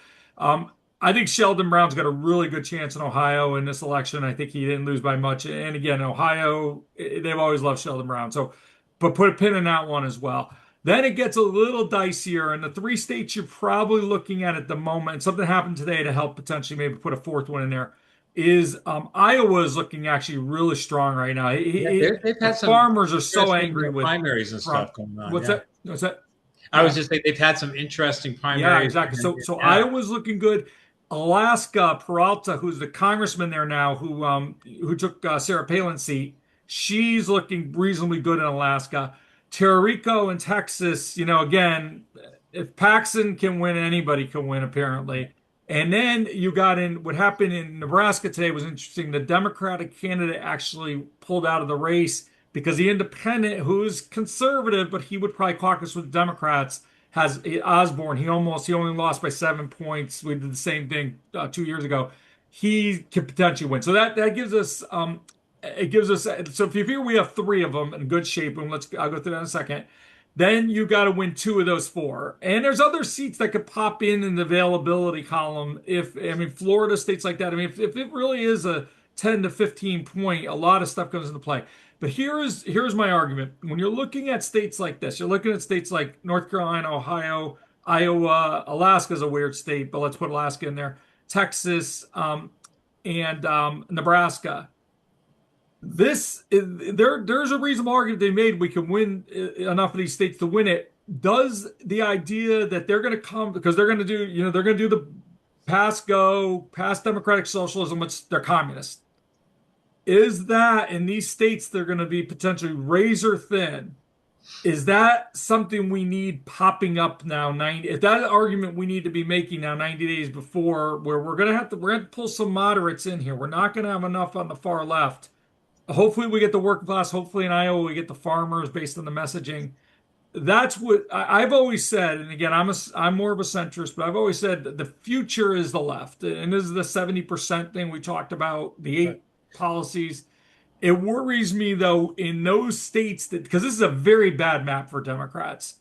A: I think Sheldon Brown's got a really good chance in Ohio in this election. I think he didn't lose by much. And again, Ohio, they've always loved Sheldon Brown. So, but put a pin in that one as well. Then it gets a little dicier. And the 3 states you're probably looking at the moment, something happened today to help potentially maybe put a 4th one in there, is Iowa is looking actually really strong right now.
B: They've had some
A: farmers are so angry with
B: primaries and stuff going on.
A: What's that?
B: I was just saying they've had some interesting primaries.
A: Yeah, exactly. So Iowa's looking good. Alaska, Peralta, who's the congressman there now, who took Sarah Palin's seat, she's looking reasonably good in Alaska. Terrico in Texas, again, if Paxson can win, anybody can win, apparently. And then you got in what happened in Nebraska today was interesting. The Democratic candidate actually pulled out of the race because the independent, who's conservative, but he would probably caucus with Democrats, has Osborne. He only lost by 7 points. We did the same thing 2 years ago. He could potentially win. So that gives us so if you figure we have 3 of them in good shape, and I'll go through that in a second. Then you got to win 2 of those 4. And there's other seats that could pop in the availability column. Florida, states like that. If it really is a 10 to 15 point, a lot of stuff comes into play. But here's my argument. When you're looking at states like this, you're looking at states like North Carolina, Ohio, Iowa, Alaska's a weird state, but let's put Alaska in there, Texas, and Nebraska. There's a reasonable argument they made we can win enough of these states to win it. Does the idea that they're going to come because they're going to do the pass democratic socialism, which they're communist. Is that in these states they're going to be potentially razor thin? Is that something we need popping up now? Is that an argument we need to be making now 90 days before, where we're going to have to pull some moderates in here? We're not going to have enough on the far left. Hopefully we get the working class. Hopefully in Iowa we get the farmers based on the messaging. That's what I've always said. And again, I'm more of a centrist, but I've always said that the future is the left. And this is the 70% thing we talked about, the 8 policies. It worries me though in those states because this is a very bad map for Democrats.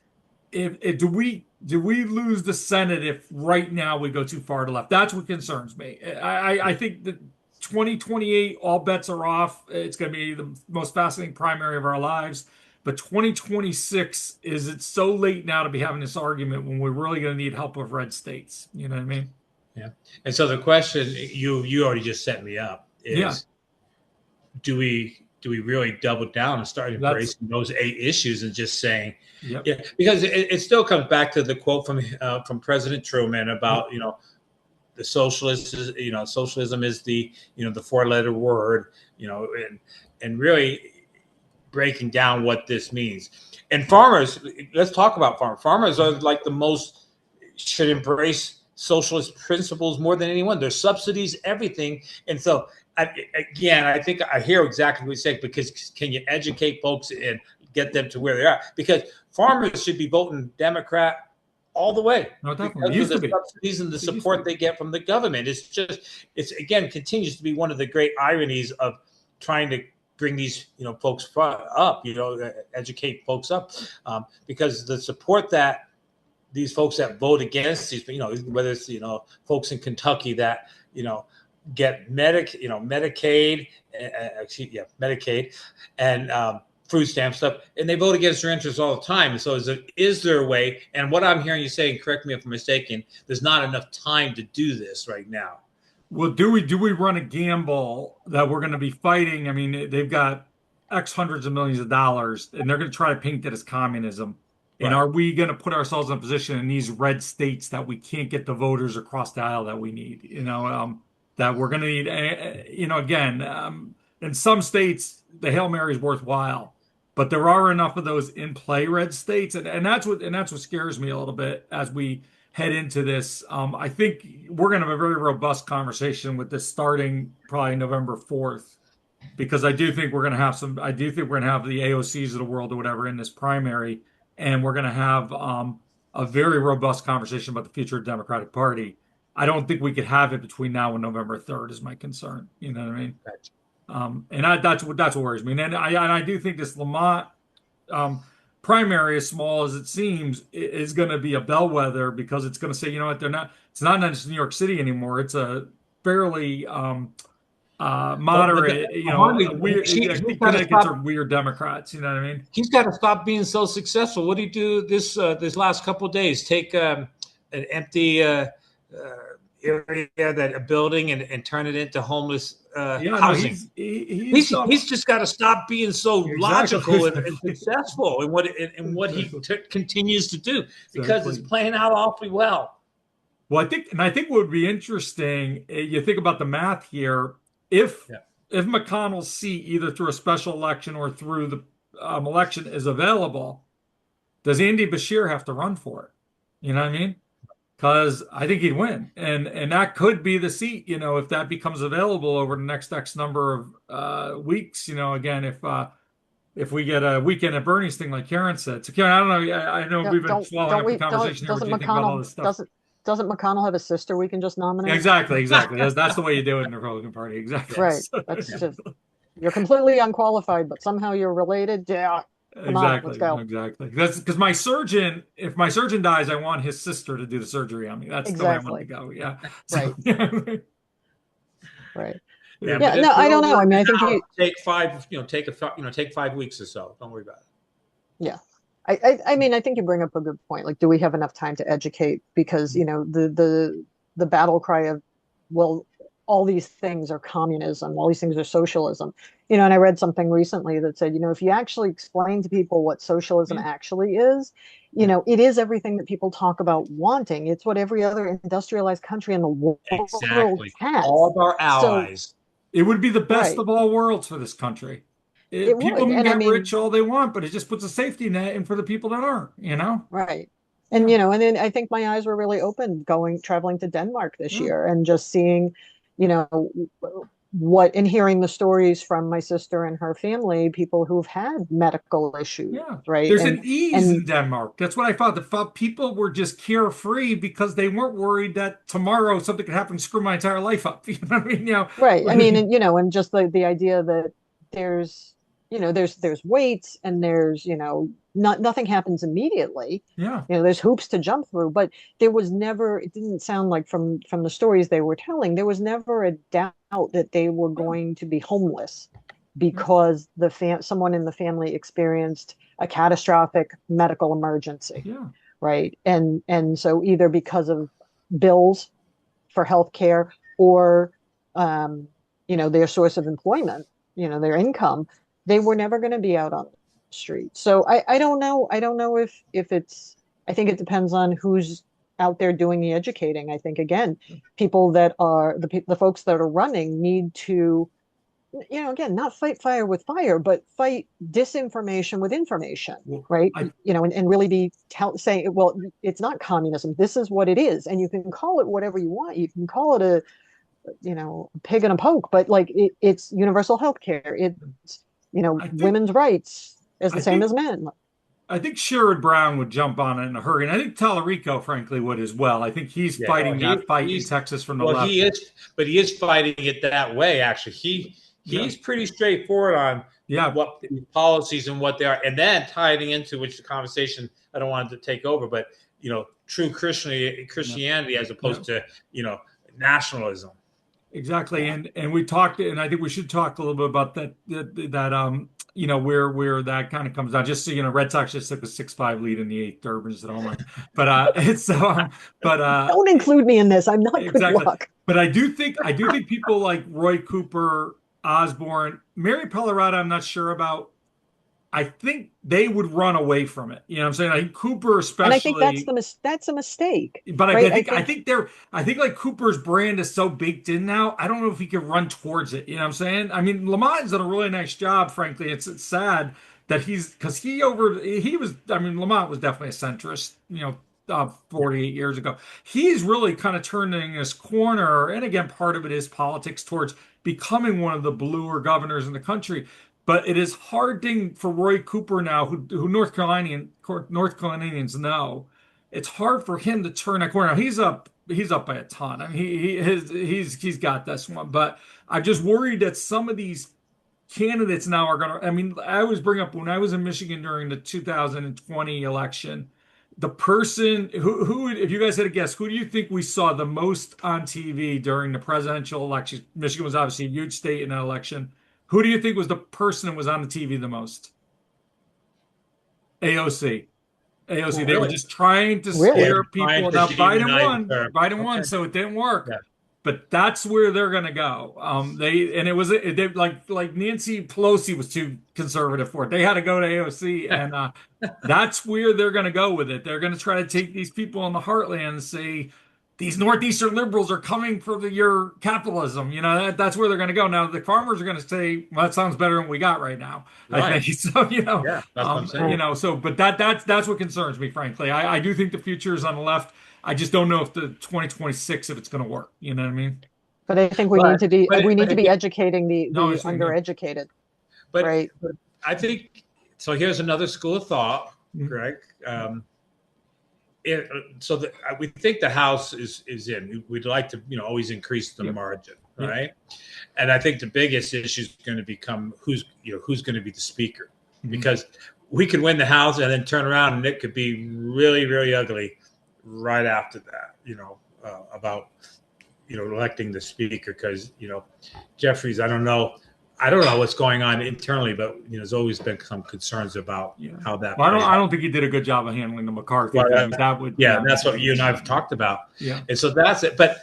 A: Do we lose the Senate if right now we go too far to left? That's what concerns me. I think that 2028, all bets are off. It's going to be the most fascinating primary of our lives. But 2026, it's so late now to be having this argument when we're really going to need help of red states. You know what I mean?
B: Yeah. And so the question you already just set me up is, do we do we really double down and start embracing those 8 issues and just saying,
A: yep.
B: yeah, because it still comes back to the quote from President Truman about, the socialism is the, the 4-letter word, and really breaking down what this means. And farmers, let's talk about farmers. Farmers are like the most, should embrace socialist principles more than anyone. There's subsidies, everything. And so, I think I hear exactly what you say, because can you educate folks and get them to where they are? Because farmers should be voting Democrat all the way.
A: No, definitely.
B: Because of the subsidies and the support they get from the government. It's again, continues to be one of the great ironies of trying to bring these, folks up, educate folks up, because the support that these folks that vote against these, whether it's, folks in Kentucky that, get Medicaid, Medicaid and food stamp stuff, and they vote against their interests all the time. And so is there a way, and what I'm hearing you say, and correct me if I'm mistaken, there's not enough time to do this right now.
A: Well, do we run a gamble that we're going to be fighting? I mean, they've got X hundreds of millions of dollars, and they're going to try to paint it as communism. And are we going to put ourselves in a position in these red states that we can't get the voters across the aisle that we need? That we're going to need, again, in some states, the Hail Mary is worthwhile, but there are enough of those in play red states. And that's what scares me a little bit as we head into this. I think we're going to have a very robust conversation with this starting probably November 4th, because I do think we're going to have the AOCs of the world or whatever in this primary. And we're going to have a very robust conversation about the future of the Democratic Party. I don't think we could have it between now and November 3rd is my concern. You know what I mean? And that's what worries me. And I do think this Lamont primary, as small as it seems, is going to be a bellwether, because it's going to say, it's not just New York City anymore. It's a fairly moderate, weird. Connecticut's are weird Democrats. You know what I mean?
B: He's got to stop being so successful. What do you do this last couple of days? Take an empty area, a building, and turn it into homeless housing.
A: No,
B: he's just got to stop being so logical and successful in what he continues to do, because it's playing out awfully well.
A: Well, I think what would be interesting, you think about the math here. If McConnell's seat, either through a special election or through the election, is available, does Andy Bashir have to run for it? You know what I mean? Because I think he'd win, and that could be the seat. If that becomes available over the next X number of weeks. Again, if we get a weekend at Bernie's thing, like Karin said. So Karin, I don't know. I know we've been following up the conversation here. What do you think about all this stuff?
C: Doesn't McConnell have a sister we can just nominate?
A: Exactly. That's the way you do it in the Republican Party. Exactly.
C: Right. That's just, you're completely unqualified, but somehow you're related. Yeah.
A: Exactly. That's because if my surgeon dies, I want his sister to do the surgery on me. That's the way I want to go. Yeah.
C: Right. Right. Yeah. No, I don't know. I mean, I think
B: take 5 weeks or so. Don't worry about it.
C: Yeah. I mean, I think you bring up a good point. Like, do we have enough time to educate? Because, the battle cry of, well, all these things are communism, all these things are socialism. And I read something recently that said, if you actually explain to people what socialism actually is, it is everything that people talk about wanting. It's what every other industrialized country in the world has.
B: All of our allies.
A: It would be the best of all worlds for this country. People can get rich all they want, but it just puts a safety net in for the people that aren't,
C: Right. And, and then I think my eyes were really open traveling to Denmark this year and just seeing, and hearing the stories from my sister and her family, people who've had medical issues.
A: Yeah.
C: Right.
A: There's an ease in Denmark. That's what I thought. People were just carefree because they weren't worried that tomorrow something could happen and screw my entire life up. You know what I mean?
C: Right. I mean, and just the idea that there's weights and there's, nothing happens immediately.
A: Yeah.
C: There's hoops to jump through, but it didn't sound like from the stories they were telling, there was never a doubt that they were going to be homeless because someone in the family experienced a catastrophic medical emergency.
A: Yeah.
C: Right. And so either because of bills for healthcare or, their source of employment, their income, they were never going to be out on the street. So I don't know. I don't know if it's, I think it depends on who's out there doing the educating. I think again, people that are the folks that are running need to, again, not fight fire with fire, but fight disinformation with information,
A: Well,
C: right?
A: I
C: And really be saying, well, it's not communism. This is what it is. And you can call it whatever you want. You can call it a, pig and a poke, but like it's universal health care. It's,
A: I think
C: women's rights as the
A: I
C: same
A: think
C: as men.
A: I think Sherrod Brown would jump on it in a hurry, and I think Tallarico, frankly, would as well. I think he's
B: Yeah, no,
A: fighting that fight in Texas from the
B: well,
A: left.
B: he is, but he is fighting it that way. Actually,
A: Yeah,
B: he's pretty straightforward on
A: yeah,
B: what the policies and what they are, and then tying into which the conversation I don't want to take over, but true Christianity as
A: yeah.
B: opposed to nationalism.
A: Exactly, and we talked, and I think we should talk a little bit about that where that kind of comes down. Just so Red Sox just took a 6-5 lead in the eighth. Durbin's at home, but it's
C: Don't include me in this. I'm not good
A: exactly.
C: luck.
A: But I do think people like Roy Cooper, Osborne, Mary Colorado, I'm not sure about. I think they would run away from it. You know what I'm saying? I think Cooper
C: And I think
A: especially.
C: that's a mistake,
A: But I
C: right?
A: think I think like Cooper's brand is so baked in now. I don't know if he could run towards it. You know what I'm saying? I mean, Lamont's done a really nice job. Frankly, it's sad that because he was. I mean, Lamont was definitely a centrist. 48 years ago. He's really kind of turning his corner, and again, part of it is politics towards becoming one of the bluer governors in the country. But it is hard thing for Roy Cooper now, who North Carolinians know it's hard for him to turn a corner. Now, he's up by a ton. I mean, he's got this one, but I'm just worried that some of these candidates now are going to. I mean, I always bring up when I was in Michigan during the 2020 election, the person who if you guys had a guess, who do you think we saw the most on TV during the presidential election? Michigan was obviously a huge state in that election. Who do you think was the person that was on the TV the most? AOC. AOC.
B: Well,
A: They were
B: really,
A: just trying to
C: Really?
A: scare
B: trying
A: people.
B: to
A: Now Biden
B: demonize
A: won.
B: her.
A: Biden won,
B: Okay.
A: so it didn't work.
B: Yeah.
A: But that's where they're gonna go. They like Nancy Pelosi was too conservative for it. They had to go to AOC, and that's where they're gonna go with it. They're gonna try to take these people in the heartland and say these northeastern liberals are coming for your capitalism. That's where they're going to go. Now the farmers are going to say, "Well, that sounds better than what we got right now." I
B: Right.
A: think so.
B: Yeah, that's what I'm saying.
A: But that's what concerns me, frankly. I do think the future is on the left. I just don't know if the 2026 if it's going to work. You know what I mean?
C: But I think we
B: But
C: need to be
B: but
C: we need
B: but
C: to be educating the
A: No,
C: the
A: it's yeah.
C: undereducated,
B: but
C: right?
B: I think so. Here's another school of thought, Greg. We think the House is in. We'd like to, always increase the margin, right? And I think the biggest issue is going to become who's going to be the speaker, because we could win the House and then turn around and it could be really, really ugly right after that. About electing the speaker, because Jeffries. I don't know what's going on internally, but there's always been some concerns about how that.
A: Well, I don't think he did a good job of handling the McCarthy.
B: That's what you and I've talked about.
A: Yeah,
B: and so that's it. But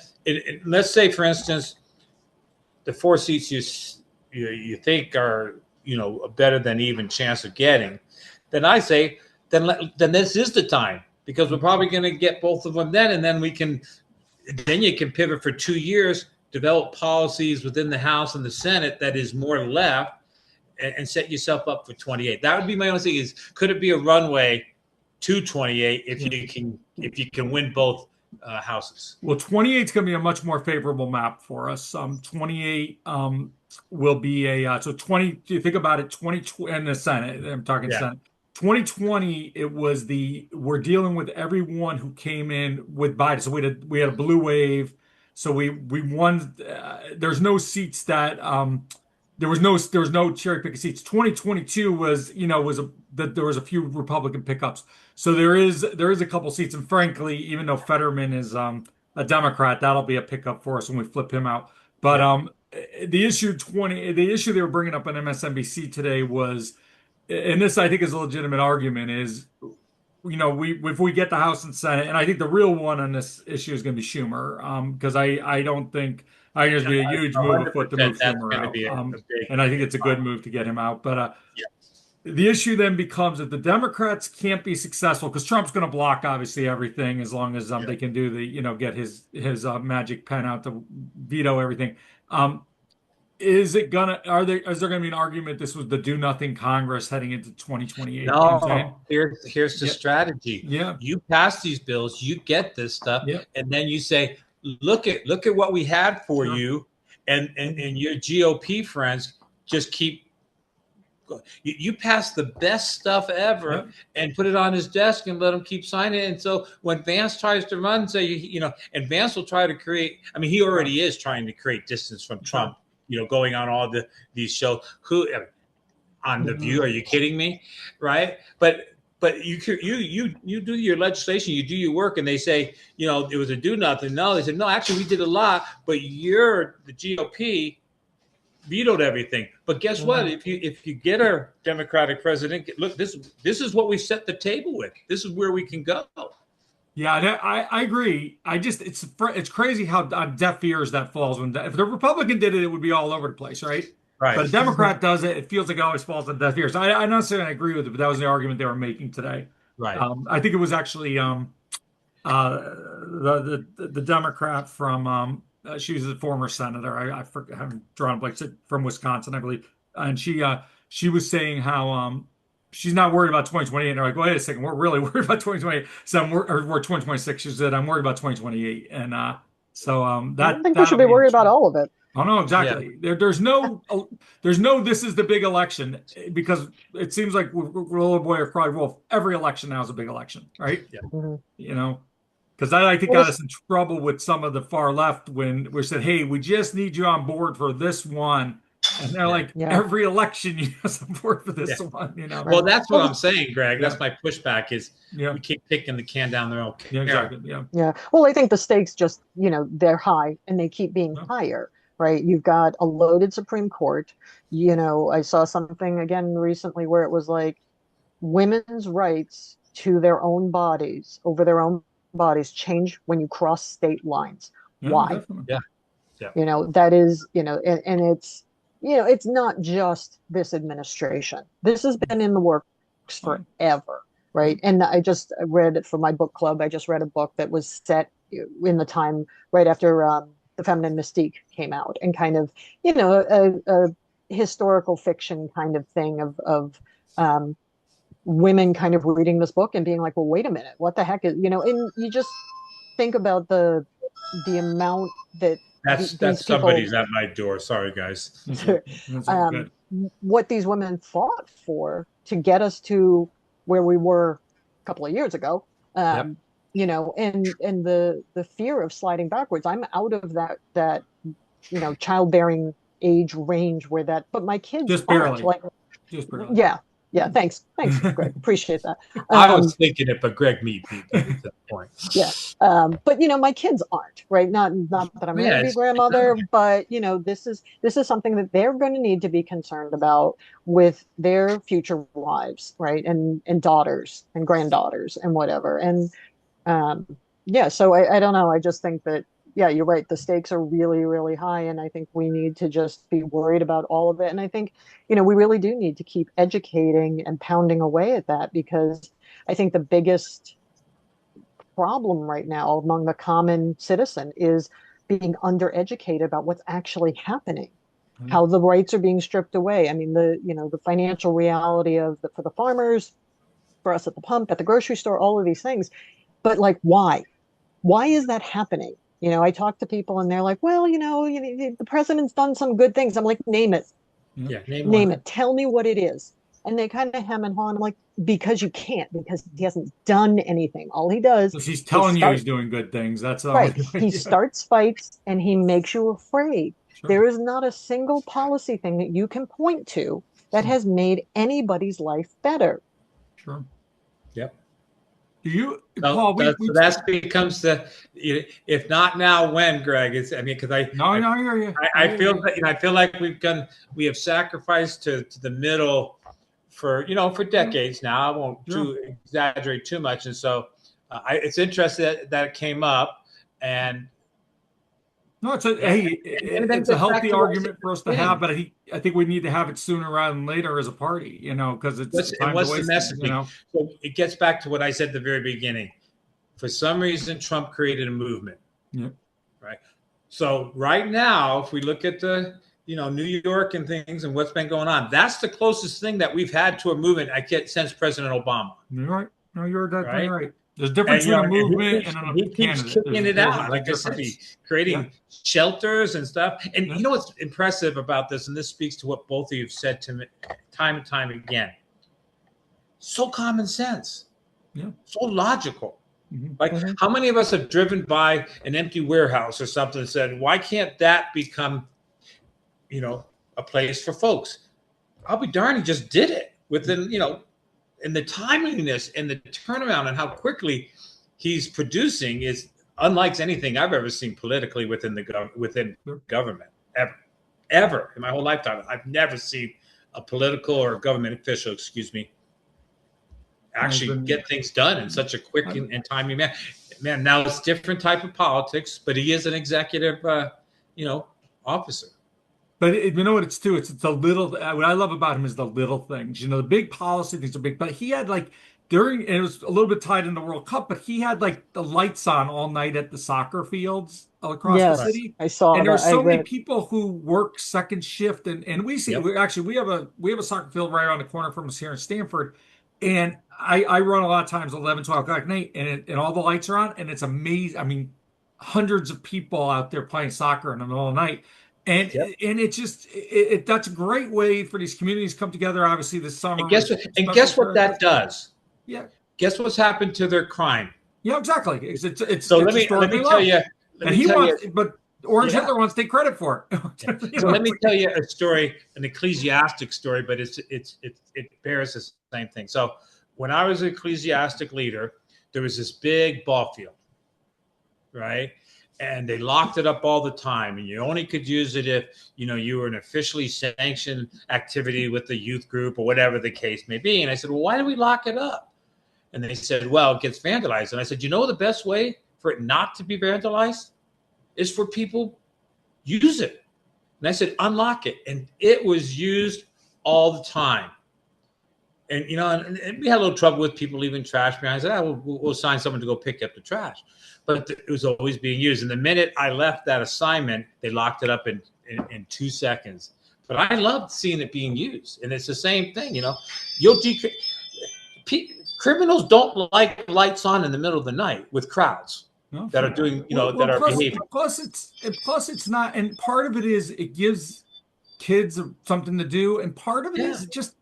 B: let's say, for instance, the 4 seats you think are a better than even chance of getting, then I say then this is the time, because we're probably going to get both of them then, and then you can pivot for 2 years. Develop policies within the House and the Senate that is more left, and set yourself up for 28. That would be my only thing: is could it be a runway to 28 if you can win both houses?
A: Well, 28 is going to be a much more favorable map for us. 28 will be so 20. You think about it, 20 in the Senate. I'm talking Senate. 2020, we're dealing with everyone who came in with Biden. So we had a blue wave. So we won. There's no seats that there was no cherry picking seats. 2022 there was a few Republican pickups. So there is a couple seats, and frankly, even though Fetterman is a Democrat, that'll be a pickup for us when we flip him out. But the issue they were bringing up on MSNBC today was, and this I think is a legitimate argument, is if we get the House and Senate, and I think the real one on this issue is going to be Schumer, because I don't think I think it'd be a huge move afoot to
B: 100%.
A: move
B: That's
A: Schumer
B: going to
A: out.
B: be a big,
A: And I think
B: big
A: it's a good
B: problem.
A: move to get him out. But
B: Yeah.
A: the issue then becomes that the Democrats can't be successful because Trump's going to block obviously everything as long as
B: Yeah.
A: they can do the get his magic pen out to veto everything. Um, is it gonna is there gonna be an argument this was the do nothing Congress heading into 2028? You know what I'm saying?
B: No, here's the
A: Yeah,
B: strategy.
A: yeah,
B: You pass these bills, you get this stuff,
A: yeah,
B: and then you say, look at what we had for
A: sure.
B: you, and your GOP friends just keep. You pass the best stuff ever
A: Yeah.
B: and put it on his desk and let him keep signing it. And so when Vance tries to run, say and Vance will try to create. I mean, he already is trying to create distance from Trump. Going on all these shows. Who on The View? Are you kidding me? Right? But you do your legislation, you do your work, and they say it was a do nothing. No, they said no. Actually, we did a lot, but the GOP vetoed everything. But guess what? If you get a Democratic president, look, this is what we set the table with. This is where we can go.
A: Yeah, I agree. It's crazy how on deaf ears that falls. If the Republican did it, it would be all over the place, right?
B: Right.
A: But a Democrat does it, it feels like it always falls on deaf ears. I not necessarily agree with it, but that was the argument they were making today.
B: Right.
A: I think it was actually the Democrat from she was a former senator. I forget, haven't drawn a blank, from Wisconsin, I believe, and she was saying how she's not worried about 2028. And they're like, wait a second, we're really worried about 2028. So we're 2026. She said, I'm worried about 2028, and so
C: I don't think we
A: that'll
C: should be
A: be
C: worried about
A: interesting.
C: all of it.
A: Oh no, exactly. There's no this is the big election because it seems like we'll boy or cry wolf. Every election now is a big election, right?
B: Yeah.
A: You know, because that I think got us in trouble with some of the far left when we said, "Hey, we just need you on board for this one," and they're like, "Every election you have on board for this one."
B: Well, that's what I'm saying, Greg. That's my pushback is
A: we
B: keep kicking the can down the road.
A: Yeah, exactly. Yeah.
C: Yeah. Well, I think the stakes just, they're high and they keep being higher, right? You've got a loaded Supreme Court. I saw something again recently where it was like women's rights to their own bodies, over their own bodies, change when you cross state lines. Why?
A: Definitely.
B: Yeah.
C: That is, and it's, it's not just this administration. This has been in the works forever. Right. And I just read for my book club, I just read a book that was set in the time right after The Feminine Mystique came out, and kind of, a historical fiction kind of thing of women kind of reading this book and being like, well, wait a minute, what the heck is, and you just think about the amount that
B: that's
C: people,
B: somebody's at my door. Sorry, guys.
C: What these women fought for to get us to where we were a couple of years ago, and the fear of sliding backwards. I'm out of that childbearing age range but my kids
A: just barely,
C: yeah. Thanks, Greg. Appreciate that.
B: I was thinking it, but Greg beat me to the point.
C: Yeah, but my kids aren't, right. Not that I'm going to be grandmother, but this is something that they're going to need to be concerned about with their future wives, right, and daughters and granddaughters and whatever. And so I don't know. I just think that you're right. The stakes are really, really high, and I think we need to just be worried about all of it. And I think we really do need to keep educating and pounding away at that, because I think the biggest problem right now among the common citizen is being undereducated about what's actually happening, how the rights are being stripped away. I mean, the financial reality for the farmers, for us at the pump, at the grocery store, all of these things. But like, why is that happening? I talk to people and they're like, well, the president's done some good things. I'm like, name it.
B: Yeah,
C: name it. Tell me what it is. And they kind of hem and haw. And I'm like, because you can't, because he hasn't done anything. All he does
A: is he's telling you he's doing good things. That's all.
C: Right. He starts fights and he makes you afraid. Sure. There is not a single policy thing that you can point to that has made anybody's life better.
A: Sure.
B: Yep.
A: Do you,
B: Paul? So that becomes the, if not now, when, Greg? Because I
A: hear you.
B: I feel that I feel like we have sacrificed to the middle for decades now. I won't exaggerate too much, and so it's interesting that it came up, and
A: No,
B: And then
A: it's a
B: gets back
A: healthy
B: to what I said
A: argument
B: at
A: for us
B: the
A: to have,
B: beginning.
A: but I think we need to have it sooner rather than later as a party, because it's time to
B: What's the
A: waste
B: messaging? So it gets back to what I said at the very beginning. For some reason, Trump created a movement.
A: Yeah.
B: Right. So right now, if we look at the New York and things and what's been going on, that's the closest thing that we've had to a movement I get since President Obama.
A: You're right. No, you're definitely
B: Right.
A: right. There's a difference
B: And
A: between a movement and a
B: he keeps
A: candidate.
B: kicking it
A: There's a
B: out.
A: big
B: Like I said,
A: difference.
B: he's creating shelters and stuff. And
A: Yeah.
B: you know what's impressive about this, and this speaks to what both of you have said to me time and time again. So common sense.
A: Yeah.
B: So logical.
A: Mm-hmm.
B: Like, how many of us have driven by an empty warehouse or something and said, why can't that become, a place for folks? I'll be darned, he just did it within, and the timeliness and the turnaround and how quickly he's producing is unlike anything I've ever seen politically within government ever in my whole lifetime. I've never seen a political or government official, actually get things done in such a quick and timely manner. Man, now it's different type of politics, but he is an executive, officer.
A: But you know what it's too? It's the little. What I love about him is the little things. The big policy things are big, but he had like and it was a little bit tied in the World Cup, but he had like the lights on all night at the soccer fields all across the
C: Yes,
A: city.
C: I saw
A: And there were
C: that. I
A: so many
C: read.
A: people who work second shift, and we see we have a soccer field right around the corner from us here in Stanford, and I run a lot of times 11, 12 o'clock at night, and all the lights are on, and it's amazing. I mean, hundreds of people out there playing soccer in the middle of the night. And it just that's a great way for these communities to come together. Obviously, this summer.
B: And guess what that does?
A: Yeah.
B: Guess what's happened to their crime?
A: Yeah, exactly. It's
B: so let me tell you.
A: But Orange Hitler wants to take credit for it.
B: So let me tell you a story, an ecclesiastic story, but it bears the same thing. So when I was an ecclesiastic leader, there was this big ball field, right? And they locked it up all the time, and you only could use it if you were an officially sanctioned activity with the youth group or whatever the case may be. And I said, well, why do we lock it up? And they said, well, it gets vandalized. And I said, the best way for it not to be vandalized is for people use it. And I said, unlock it. And it was used all the time. And, and we had a little trouble with people leaving trash behind. I said, we'll assign someone to go pick up the trash. But it was always being used. And the minute I left that assignment, they locked it up in 2 seconds. But I loved seeing it being used. And it's the same thing, criminals don't like lights on in the middle of the night with crowds that are doing, that are behaving.
A: Plus it's not, and part of it is it gives kids something to do, and part of it is just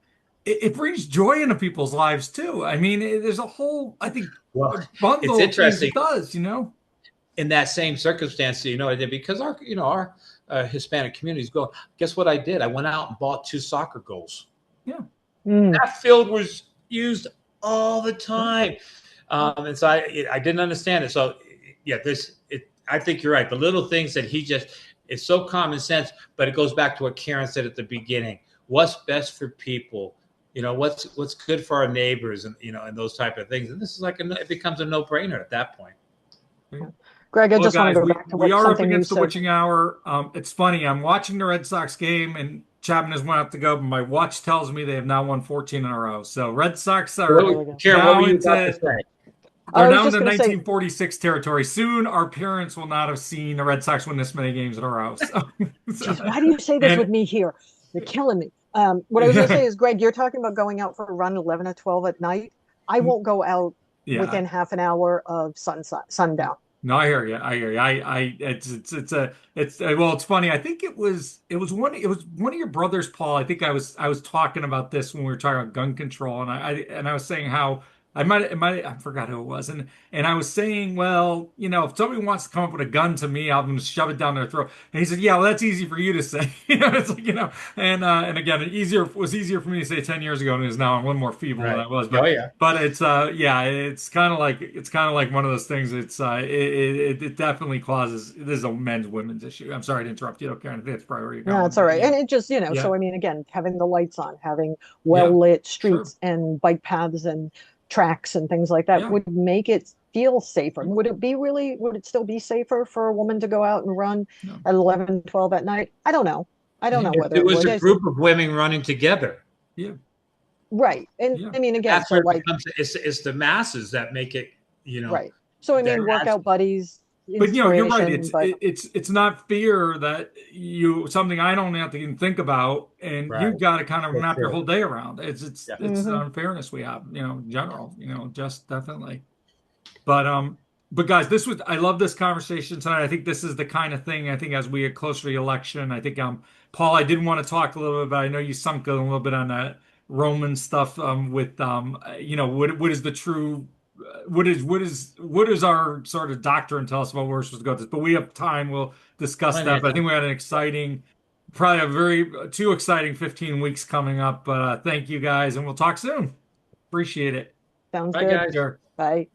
A: it brings joy into people's lives too. I mean, there's a whole, I think, bundle
B: it's interesting.
A: It does,
B: In that same circumstance, I did because our Hispanic community is going. Guess what I did? I went out and bought 2 soccer goals.
A: Yeah,
B: that field was used all the time, and so I didn't understand it. So I think you're right. The little things that it's so common sense, but it goes back to what Karin said at the beginning. What's best for people? What's good for our neighbors, and and those type of things. And this is it becomes a no-brainer at that point.
C: Greg, I just want to go back to
A: we are up against the witching hour. It's funny. I'm watching the Red Sox game, and Chapman has went up to go, but my watch tells me they have now won 14 in a row. So Red Sox are
B: Karin, what were you about to say?
A: They're now in the 1946 territory. Soon, our parents will not have seen the Red Sox win this many games in a row. So
C: why do you say this with me here? You're killing me. What I was going to say is, Greg, you're talking about going out for a run 11 or 12 at night. I won't go out within half an hour of sundown.
A: No, I hear you. It's funny. I think it was one of your brothers, Paul. I think I was talking about this when we were talking about gun control, and I was saying how I forgot who it was, and I was saying, well, if somebody wants to come up with a gun to me, I'm going to shove it down their throat. And he said, yeah, well, that's easy for you to say. It's like, and again, it was easier for me to say 10 years ago than it is now. I'm a little more feeble than I was, but but it's it's kind of like one of those things. It definitely causes. This is a women's issue. I'm sorry to interrupt you, Karin. I think it's priority.
C: No, it's all right. And it just so I mean, again, having the lights on, having well lit streets and bike paths and tracks and things like that
A: Yeah.
C: would make it feel safer. Would it still be safer for a woman to go out and run
A: No.
C: at 11, 12 at night? I don't know. I don't know
B: If
C: whether
B: it
C: it
B: was
C: would.
B: a group of women running together.
A: Yeah.
C: Right. And
A: Yeah.
C: I mean, again,
B: That's
C: so
B: where it
C: like,
B: becomes, it's the masses that make it,
C: right. So I
B: that
C: mean,
B: adds.
C: workout buddies,
A: But you're right.
C: inspiration, but
A: It's not fear that something I don't have to even think about, and
B: Right.
A: you've got to kind of
B: That's
A: map your
B: true.
A: whole day around.
B: Yeah.
A: It's an unfairness we have, in general, just definitely. But guys, I love this conversation tonight. I think this is the kind of thing, I think, as we get closer to the election. I think Paul, I did want to talk a little bit, but I know you sunk a little bit on that Roman stuff with what is the true what is our sort of doctrine tell us about where we're supposed to go with this? But we have time. We'll discuss
B: Plenty
A: that.
B: of
A: But I think
B: time.
A: we had an exciting, probably a very two exciting 15 weeks coming up. But thank you guys, and we'll talk soon. Appreciate it.
C: sounds
B: Bye,
C: good.
B: guys.
A: Sure.
C: Bye.